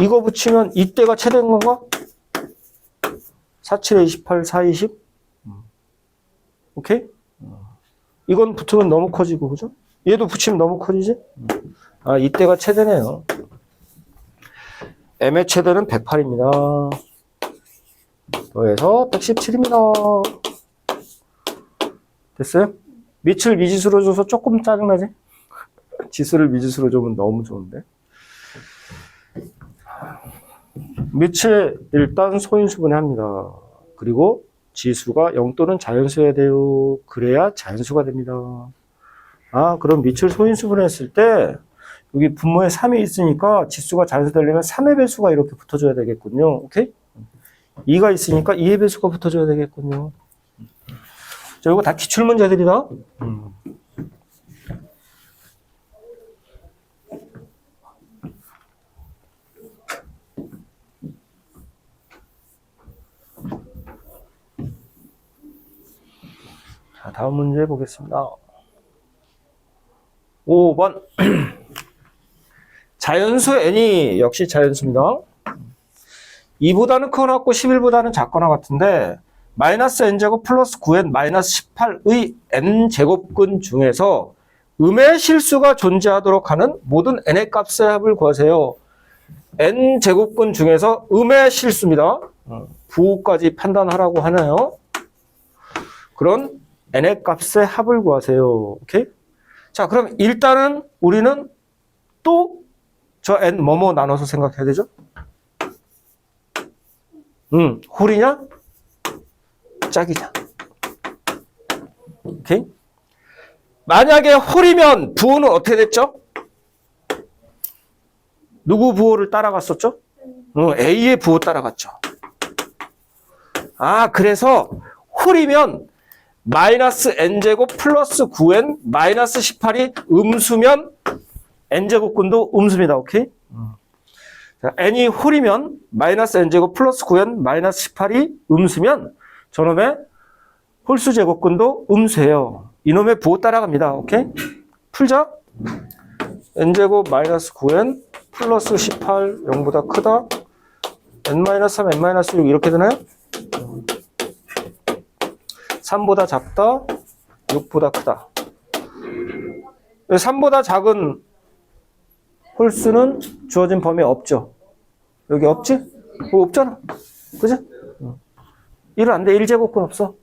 이거 붙이면 이때가 최대인 건가? 4, 7에 28, 4, 20? 오케이? 이건 붙으면 너무 커지고, 그죠? 얘도 붙이면 너무 커지지? 아, 이때가 최대네요. m의 최대는 108입니다. 더해서 117입니다. 됐어요? 밑을 미지수로 줘서 조금 짜증나지? 지수를 미지수로 주면 너무 좋은데. 밑을 일단 소인수분해 합니다. 그리고 지수가 0 또는 자연수여야 돼요. 그래야 자연수가 됩니다. 아, 그럼 밑을 소인수분해 했을 때 여기 분모에 3이 있으니까 지수가 자연수 되려면 3의 배수가 이렇게 붙어줘야 되겠군요. 오케이? 2가 있으니까 2의 배수가 붙어줘야 되겠군요. 자, 이거 다 기출문제들이다. 자, 다음 문제 보겠습니다. 5번. 자연수 n이 역시 자연수입니다. 2보다는 크거나 같고 11보다는 작거나 같은데 마이너스 n제곱 플러스 9n 마이너스 18의 n제곱근 중에서 음의 실수가 존재하도록 하는 모든 n의 값의 합을 구하세요. n제곱근 중에서 음의 실수입니다. 부호까지 판단하라고 하나요? 그런 n의 값의 합을 구하세요. 오케이? 자, 그럼 일단은 우리는 또 저 n 뭐뭐 나눠서 생각해야 되죠? 홀이냐? 짝이냐? 오케이? 만약에 홀이면 부호는 어떻게 됐죠? 누구 부호를 따라갔었죠? A의 부호 따라갔죠. 아, 그래서 홀이면 마이너스 n제곱 플러스 9n 마이너스 18이 음수면 n제곱근도 음수입니다. 오케이? 자, n이 홀이면 마이너스 n제곱 플러스 9n 마이너스 18이 음수면 저놈의 홀수 제곱근도 음수예요. 이놈의 부호 따라갑니다. 오케이? 풀자. n제곱 마이너스 9n 플러스 18 0보다 크다. n-3 n-6 이렇게 되나요? 3보다 작다. 6보다 크다. 3보다 작은 홀수는 주어진 범위에 없죠. 여기 없지? 뭐 없잖아. 그죠? 1은 안 돼. 1제곱근 없어.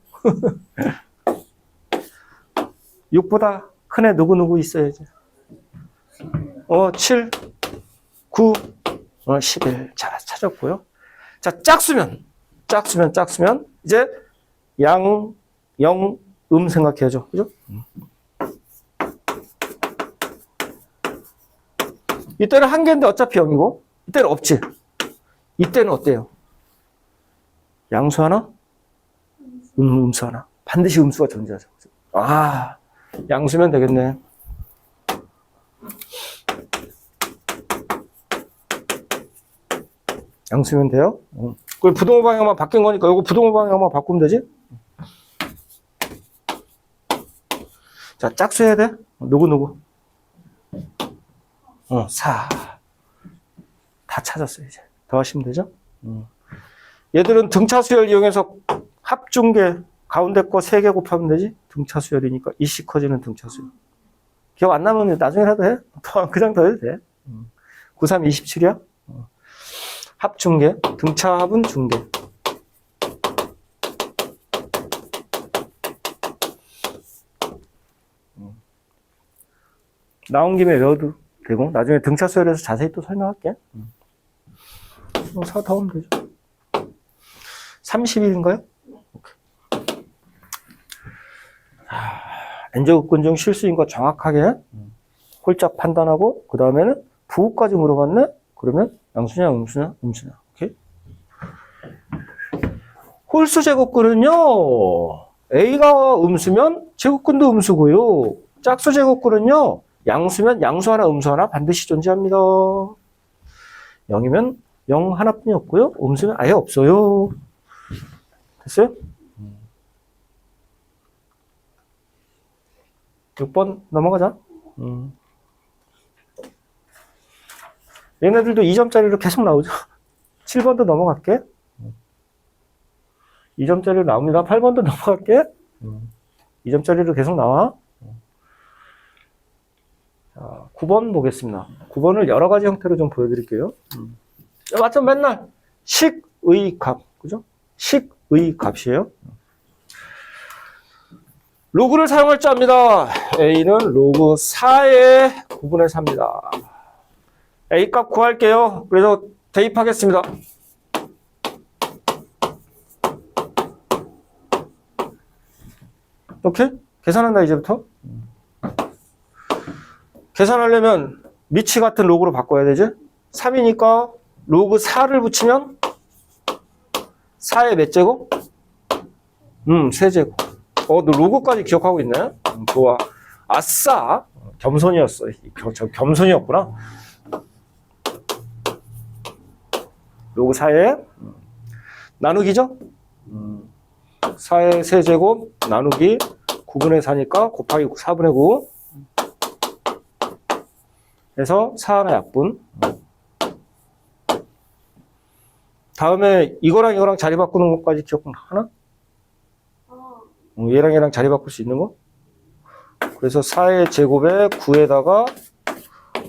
6보다 큰 애 누구 있어야지. 7, 9, 11. 자, 찾았고요. 자, 짝수면. 이제 양, 영, 생각해야죠. 그죠? 이때는 한 개인데 어차피 0이고, 이때는 없지. 이때는 어때요? 양수 하나? 음수 하나. 반드시 음수가 존재하죠. 아, 양수면 되겠네. 양수면 돼요? 그걸 부동호 방향만 바뀐 거니까 이거 부동호 방향만 바꾸면 되지? 자, 짝수 해야 돼? 누구? 4. 다 찾았어요, 이제. 더 하시면 되죠? 얘들은 등차 수열 이용해서 합중계 가운데 거 3개 곱하면 되지? 등차 수열이니까 이씨 커지는 등차 수열. 기억 안 나면 나중에라도 해? 그냥 더 해도 돼. 9, 3, 27이야? 합중계, 등차 합은 중계. 나온 김에 외워도 되고, 나중에 등차 수열에서 자세히 또 설명할게. 4 더 하면 되죠. 30일인가요? n제곱근 중 실수인 거 정확하게 홀짝 판단하고, 그 다음에는 부호까지 물어봤네? 그러면 양수냐, 음수냐? 오케이? 홀수 제곱근은요, A가 음수면 제곱근도 음수고요. 짝수 제곱근은요, 양수면 양수 하나, 음수 하나 반드시 존재합니다. 0이면 0 하나뿐이 없고요. 음수면 아예 없어요. 됐어요? 6번 넘어가자. 얘네들도 2점짜리로 계속 나오죠. 7번도 넘어갈게. 2점짜리로 나옵니다. 8번도 넘어갈게. 2점짜리로 계속 나와. 자, 9번 보겠습니다. 9번을 여러 가지 형태로 좀 보여드릴게요. 맞죠? 맨날 식의 값, 그죠? 식의 값이에요. 로그를 사용할 줄 압니다. A는 로그 4의 9분의 4입니다. A 값 구할게요. 그래서 대입하겠습니다. 오케이? 계산한다, 이제부터. 계산하려면 미치 같은 로그로 바꿔야 되지? 3이니까 로그 4를 붙이면 4의 몇 제곱? 세제곱. 너 로그까지 기억하고 있네? 좋아. 아싸! 겸손이었어. 겸손이었구나. 로그 4의 나누기죠? 4의 세제곱 나누기 9분의 4니까 곱하기 4분의 9 해서 4 하나 약분. 다음에 이거랑 이거랑 자리 바꾸는 것까지 기억하나? 얘랑 자리 바꿀 수 있는 거? 그래서 4의 제곱에 9에다가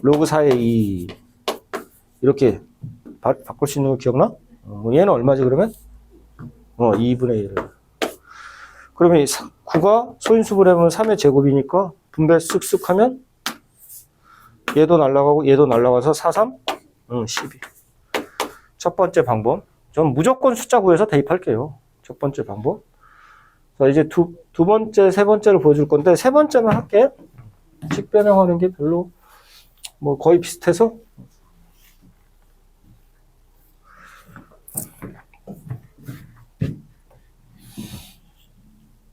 로그 4의 2 이렇게 바꿀 수 있는 거 기억나? 얘는 얼마지 그러면? 2분의 1. 그러면 9가 소인수분해하면 3의 제곱이니까 분배 쓱쓱 하면 얘도 날라가고 얘도 날라가서 4, 3? 12. 첫 번째 방법. 전 무조건 숫자 구해서 대입할게요. 첫 번째 방법. 자, 이제 두 번째, 세 번째를 보여줄 건데, 세 번째만 할게. 식 변형하는 게 별로, 거의 비슷해서.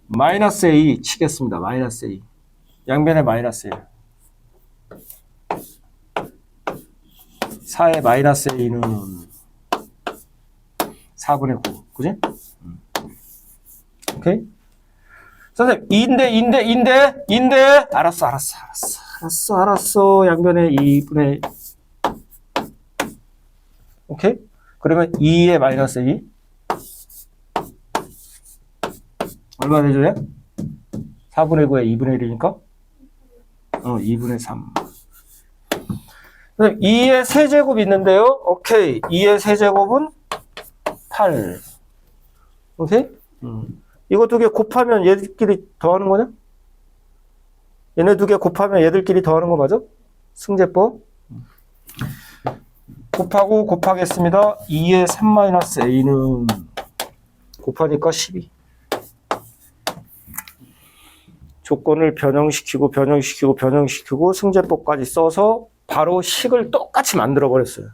마이너스 A 치겠습니다. 마이너스 A. 양변에 마이너스 1. 4의 마이너스 A는 4분의 9. 그지? 오케이? 선생님, 인데. 알았어. 양변에 2분의. 오케이? 그러면 2의 마이너스 2. 얼마 되죠? 4분의 9에 2분의 1이니까? 2분의 3. 2의 세제곱 있는데요. 오케이. 2의 세제곱은 8. 오케이? 이거 두 개 곱하면 얘들끼리 더하는 거냐? 얘네 두 개 곱하면 얘들끼리 더하는 거 맞아? 승제법. 곱하겠습니다. 2의 3-a는 곱하니까 12. 조건을 변형시키고 승제법까지 써서 바로 식을 똑같이 만들어 버렸어요.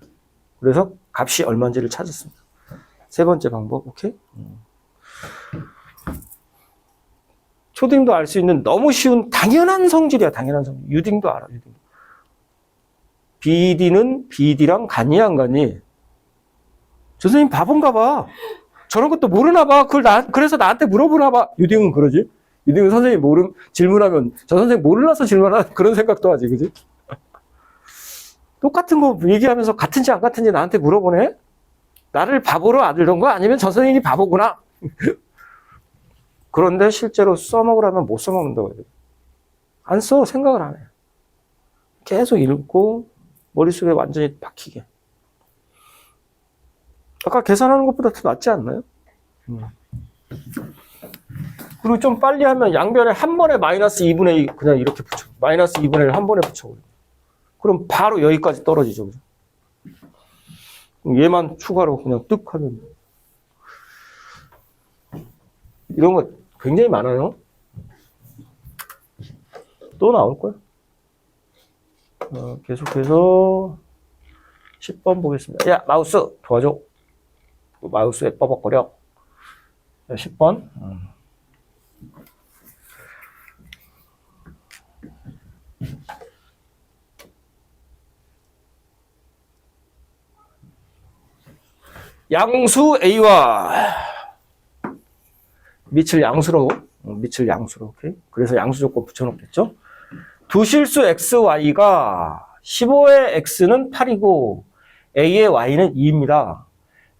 그래서 값이 얼마인지를 찾았습니다. 세 번째 방법. 오케이? 초딩도 알 수 있는 너무 쉬운 당연한 성질이야. 당연한 성질. 유딩도 알아. 유딩. BD는 BD랑 같니 안 같니? 저 선생님 바본가 봐. 저런 것도 모르나 봐. 그래서 나한테 물어보나 봐. 유딩은 그러지. 유딩은 선생님 질문하면 저 선생님 몰라서 질문하는 그런 생각도 하지. 그지? 똑같은 거 얘기하면서 같은지 안 같은지 나한테 물어보네? 나를 바보로 알던 거 아니면 저 선생님이 바보구나. 그런데 실제로 써먹으라면 못 써먹는다고 해요. 안 써. 생각을 안 해. 계속 읽고 머릿속에 완전히 박히게. 아까 계산하는 것보다 더 낫지 않나요? 그리고 좀 빨리 하면 양변에 한 번에 마이너스 2분의 2 그냥 이렇게 붙여. 마이너스 2분의 1 한 번에 붙여. 그럼 바로 여기까지 떨어지죠. 그죠? 얘만 추가로 그냥 뜩 하면. 이런 거 굉장히 많아요. 또 나올 거야. 계속해서 10번 보겠습니다. 야, 마우스 도와줘. 마우스에 뻐벅거려. 10번. 양수 A와 밑을 양수로, 오케이? 그래서 양수 조건 붙여놓겠죠? 두 실수 xy가 15의 x는 8이고 a의 y는 2입니다.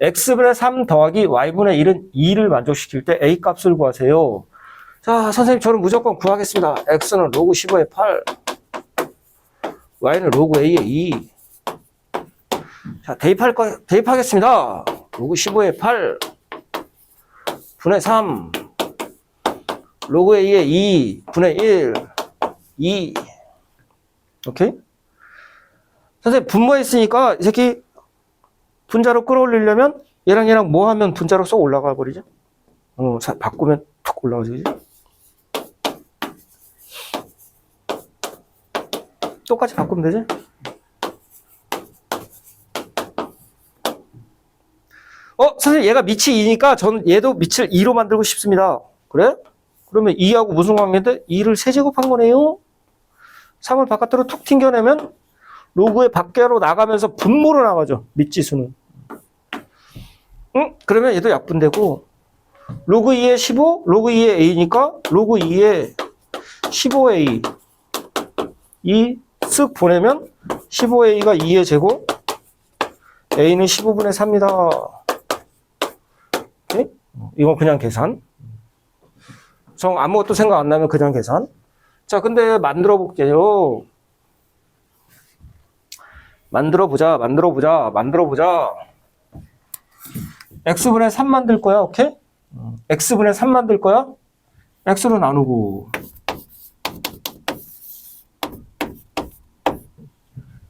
x분의 3 더하기 y분의 1은 2를 만족시킬 때 a 값을 구하세요. 자, 선생님 저는 무조건 구하겠습니다. x는 로그 15의 8, y는 로그 a의 2. 자, 대입하겠습니다. 로그 15의 8 분의 3 로그 a의 2 분의 1 2. 오케이? 선생님 분모했으니까 이 새끼 분자로 끌어올리려면 얘랑 뭐 하면 분자로 쏙 올라가 버리죠? 바꾸면 툭 올라가지, 그지? 똑같이 바꾸면 되지? 선생님 얘가 밑이 2니까 저는 얘도 밑을 2로 만들고 싶습니다. 그래? 그러면 2하고 무슨 관계인데? 2를 세제곱한 거네요? 3을 바깥으로 툭 튕겨내면 로그의 밖으로 나가면서 분모로 나가죠. 밑지수는. 그러면 얘도 약분되고 로그 2의 15, 로그 2의 a니까 로그 2의 15a 이 쓱 보내면 15a가 2의 제곱 a는 15분의 3입니다. 오케이? 이건 그냥 계산. 아무것도 생각 안 나면 그냥 계산. 자, 근데 만들어 볼게요. 만들어 보자. x분의 3 만들 거야, 오케이? x분의 3 만들 거야? x로 나누고.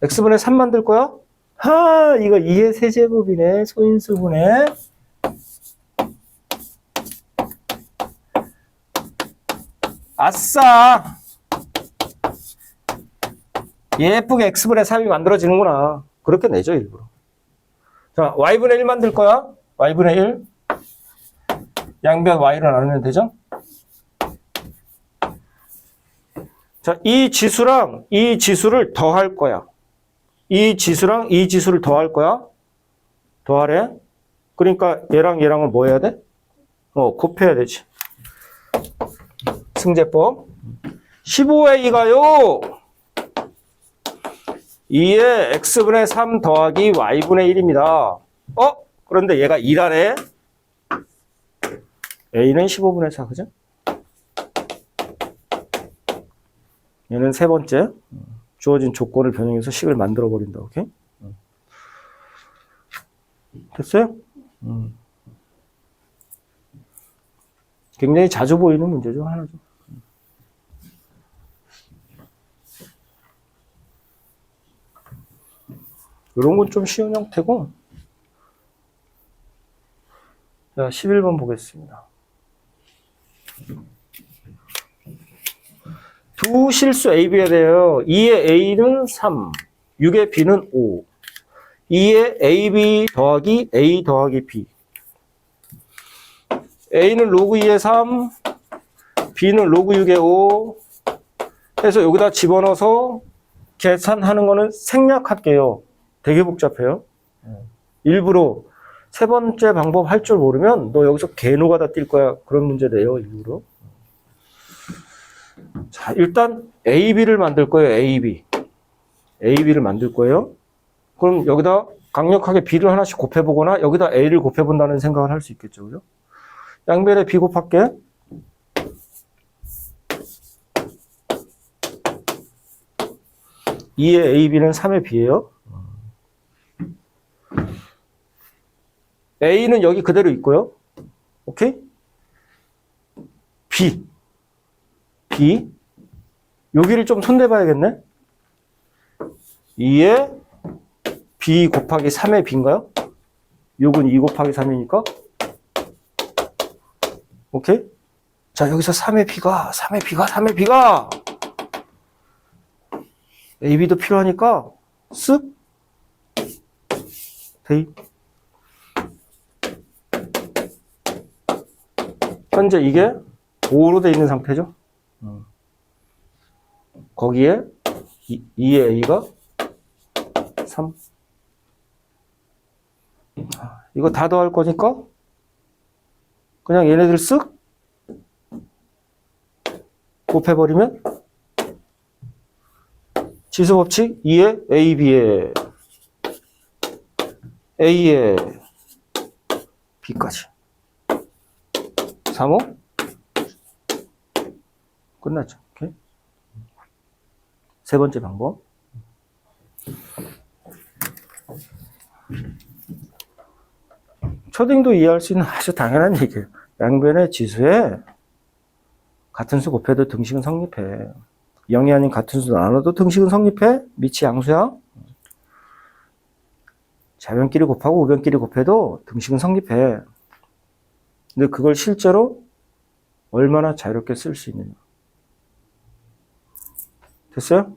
x분의 3 만들 거야? 이거 2의 세제곱이네. 소인수분해. 아싸! 예쁘게 x분의 3이 만들어지는구나. 그렇게 내죠, 일부러. 자, y분의 1 만들 거야. y분의 1. 양변 y로 나누면 되죠? 자, 이 지수랑 이 지수를 더할 거야. 이 지수랑 이 지수를 더할 거야. 더하래. 그러니까 얘랑은 뭐 해야 돼? 곱해야 되지. 승제법. 15a가요. 2의 x분의 3 더하기 y분의 1입니다. 그런데 얘가 2라네. a는 15분의 4, 그죠? 얘는 세 번째. 주어진 조건을 변형해서 식을 만들어 버린다. 오케이? 됐어요? 굉장히 자주 보이는 문제 중 하나죠. 이런 건 좀 쉬운 형태고. 자, 11번 보겠습니다. 두 실수 A, B에 대하여 2의 A는 3, 6의 B는 5. 2의 AB 더하기 A 더하기 B. A는 로그 2의 3, B는 로그 6의 5 해서 여기다 집어넣어서 계산하는 거는 생략할게요. 되게 복잡해요. 일부러 세 번째 방법 할 줄 모르면 너 여기서 개노가다 뛸 거야. 그런 문제 내요, 일부러. 자, 일단 AB를 만들 거예요. AB를 만들 거예요. 그럼 여기다 강력하게 B를 하나씩 곱해보거나 여기다 A를 곱해본다는 생각을 할 수 있겠죠. 그죠? 양변에 B 곱할게. (2의 AB는) (3의 B예요). A는 여기 그대로 있고요. 오케이? B. 여기를 좀 손대봐야겠네. 2의 B 곱하기 3의 B인가요? 6은 2 곱하기 3이니까. 오케이? 자, 여기서 3의 B가 AB도 필요하니까 쓱 대입. 현재 이게 5로 돼 있는 상태죠. 거기에 2의 A가 3. 이거 다 더할 거니까 그냥 얘네들 쓱 곱해버리면 지수 법칙 2에 A, B에 A에 B까지. 3호 끝났죠. 오케이. 세 번째 방법. 초딩도 이해할 수 있는 아주 당연한 얘기예요. 양변의 지수에 같은 수 곱해도 등식은 성립해. 0이 아닌 같은 수 나눠도 등식은 성립해. 밑이 양수야. 좌변끼리 곱하고 우변끼리 곱해도 등식은 성립해. 근데 그걸 실제로 얼마나 자유롭게 쓸 수 있느냐. 됐어요?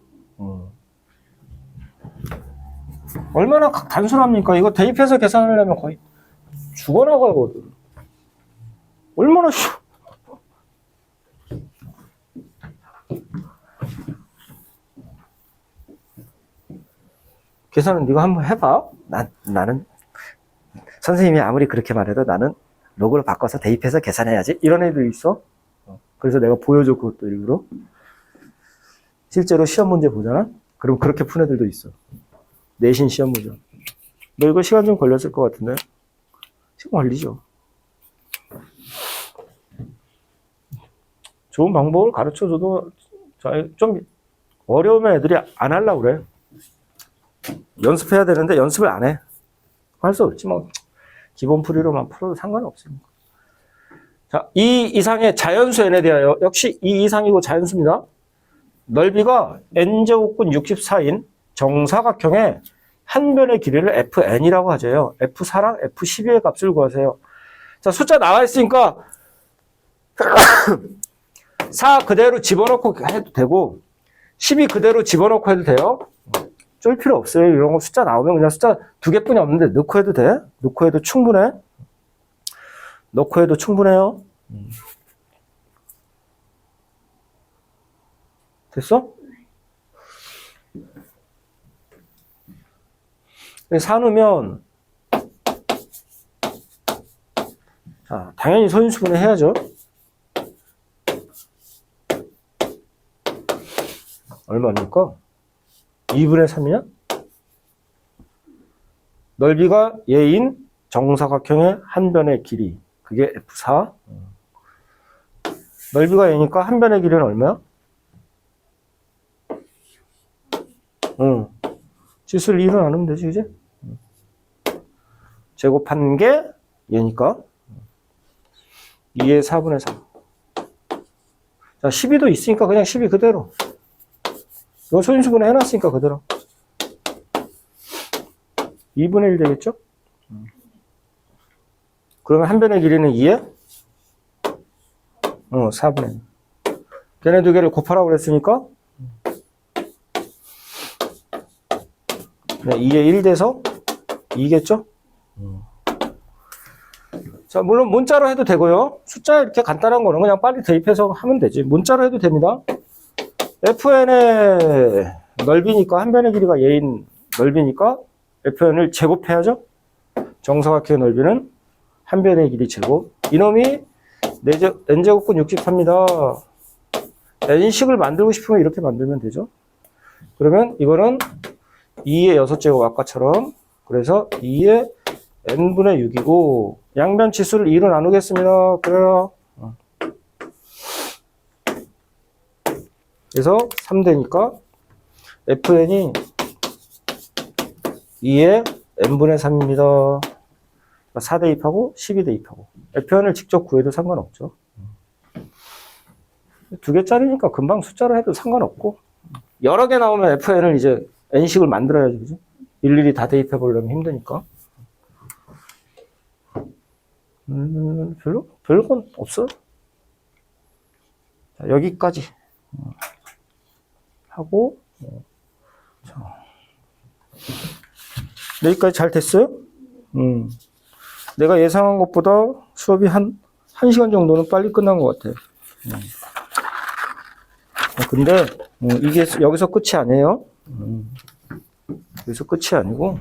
얼마나 단순합니까? 이거 대입해서 계산하려면 거의 죽어나가거든. 얼마나 쉬워. 계산은 네가 한번 해봐. 나는 선생님이 아무리 그렇게 말해도 나는 로그를 바꿔서 대입해서 계산해야지. 이런 애들 있어. 그래서 내가 보여줘 그것도 일부러. 실제로 시험 문제 보잖아. 그럼 그렇게 푼 애들도 있어. 내신 시험 문제. 너 이거 시간 좀 걸렸을 것 같은데. 시간 걸리죠. 좋은 방법을 가르쳐줘도 좀 어려우면 애들이 안 하려고 그래. 연습해야 되는데 연습을 안 해. 할 수 없지 뭐. 기본 풀이로만 풀어도 상관없습니다. 자, 이 이상의 자연수 n에 대하여 역시 이 이상이고 자연수입니다. 넓이가 n제곱근 64인 정사각형의 한 변의 길이를 fn이라고 하죠. f4랑 f12의 값을 구하세요. 자, 숫자 나와 있으니까 4 그대로 집어넣고 해도 되고 12 그대로 집어넣고 해도 돼요. 쫄 필요 없어요. 이런 거 숫자 나오면 그냥 숫자 2개뿐이 없는데 넣고 해도 돼. 넣고 해도 충분해. 넣고 해도 충분해요. 됐어? 사놓으면 자, 당연히 소인수분해 해야죠. 얼마입니까? 2분의 3이냐? 넓이가 얘인 정사각형의 한 변의 길이. 그게 F4. 넓이가 얘니까 한 변의 길이는 얼마야? 지수를 2로 나누면 되지, 그지? 제곱한 게 얘니까 2의 4분의 3. 자, 12도 있으니까 그냥 12 그대로. 이거 소인수분해 해놨으니까 그대로. 2분의 1 되겠죠? 그러면 한 변의 길이는 2에? 4분의 1. 걔네 두 개를 곱하라고 그랬으니까 2에 1 돼서 2겠죠? 자, 물론 문자로 해도 되고요. 숫자 이렇게 간단한 거는 그냥 빨리 대입해서 하면 되지. 문자로 해도 됩니다. FN의 넓이니까 한 변의 길이가 얘인 넓이니까 FN을 제곱해야죠. 정사각형의 넓이는 한 변의 길이 제곱. 이놈이 n제곱근 64입니다. n식을 만들고 싶으면 이렇게 만들면 되죠. 그러면 이거는 2의 6제곱 아까처럼. 그래서 2의 n분의 6이고 양변 치수를 2로 나누겠습니다. 그래요. 그래서 3되니까 fn이 2의 n분의 3입니다. 4 대입하고 12 대입하고. fn을 직접 구해도 상관없죠. 2개짜리니까 금방 숫자로 해도 상관없고. 여러 개 나오면 fn을 이제 n식을 만들어야지, 그죠? 일일이 다 대입해 보려면 힘드니까. 별건 없어. 자, 여기까지 하고, 자, 여기까지 잘 됐어요? 내가 예상한 것보다 수업이 한 1시간 정도는 빨리 끝난 것 같아요. 근데, 이게 여기서 끝이 아니에요. 여기서 끝이 아니고,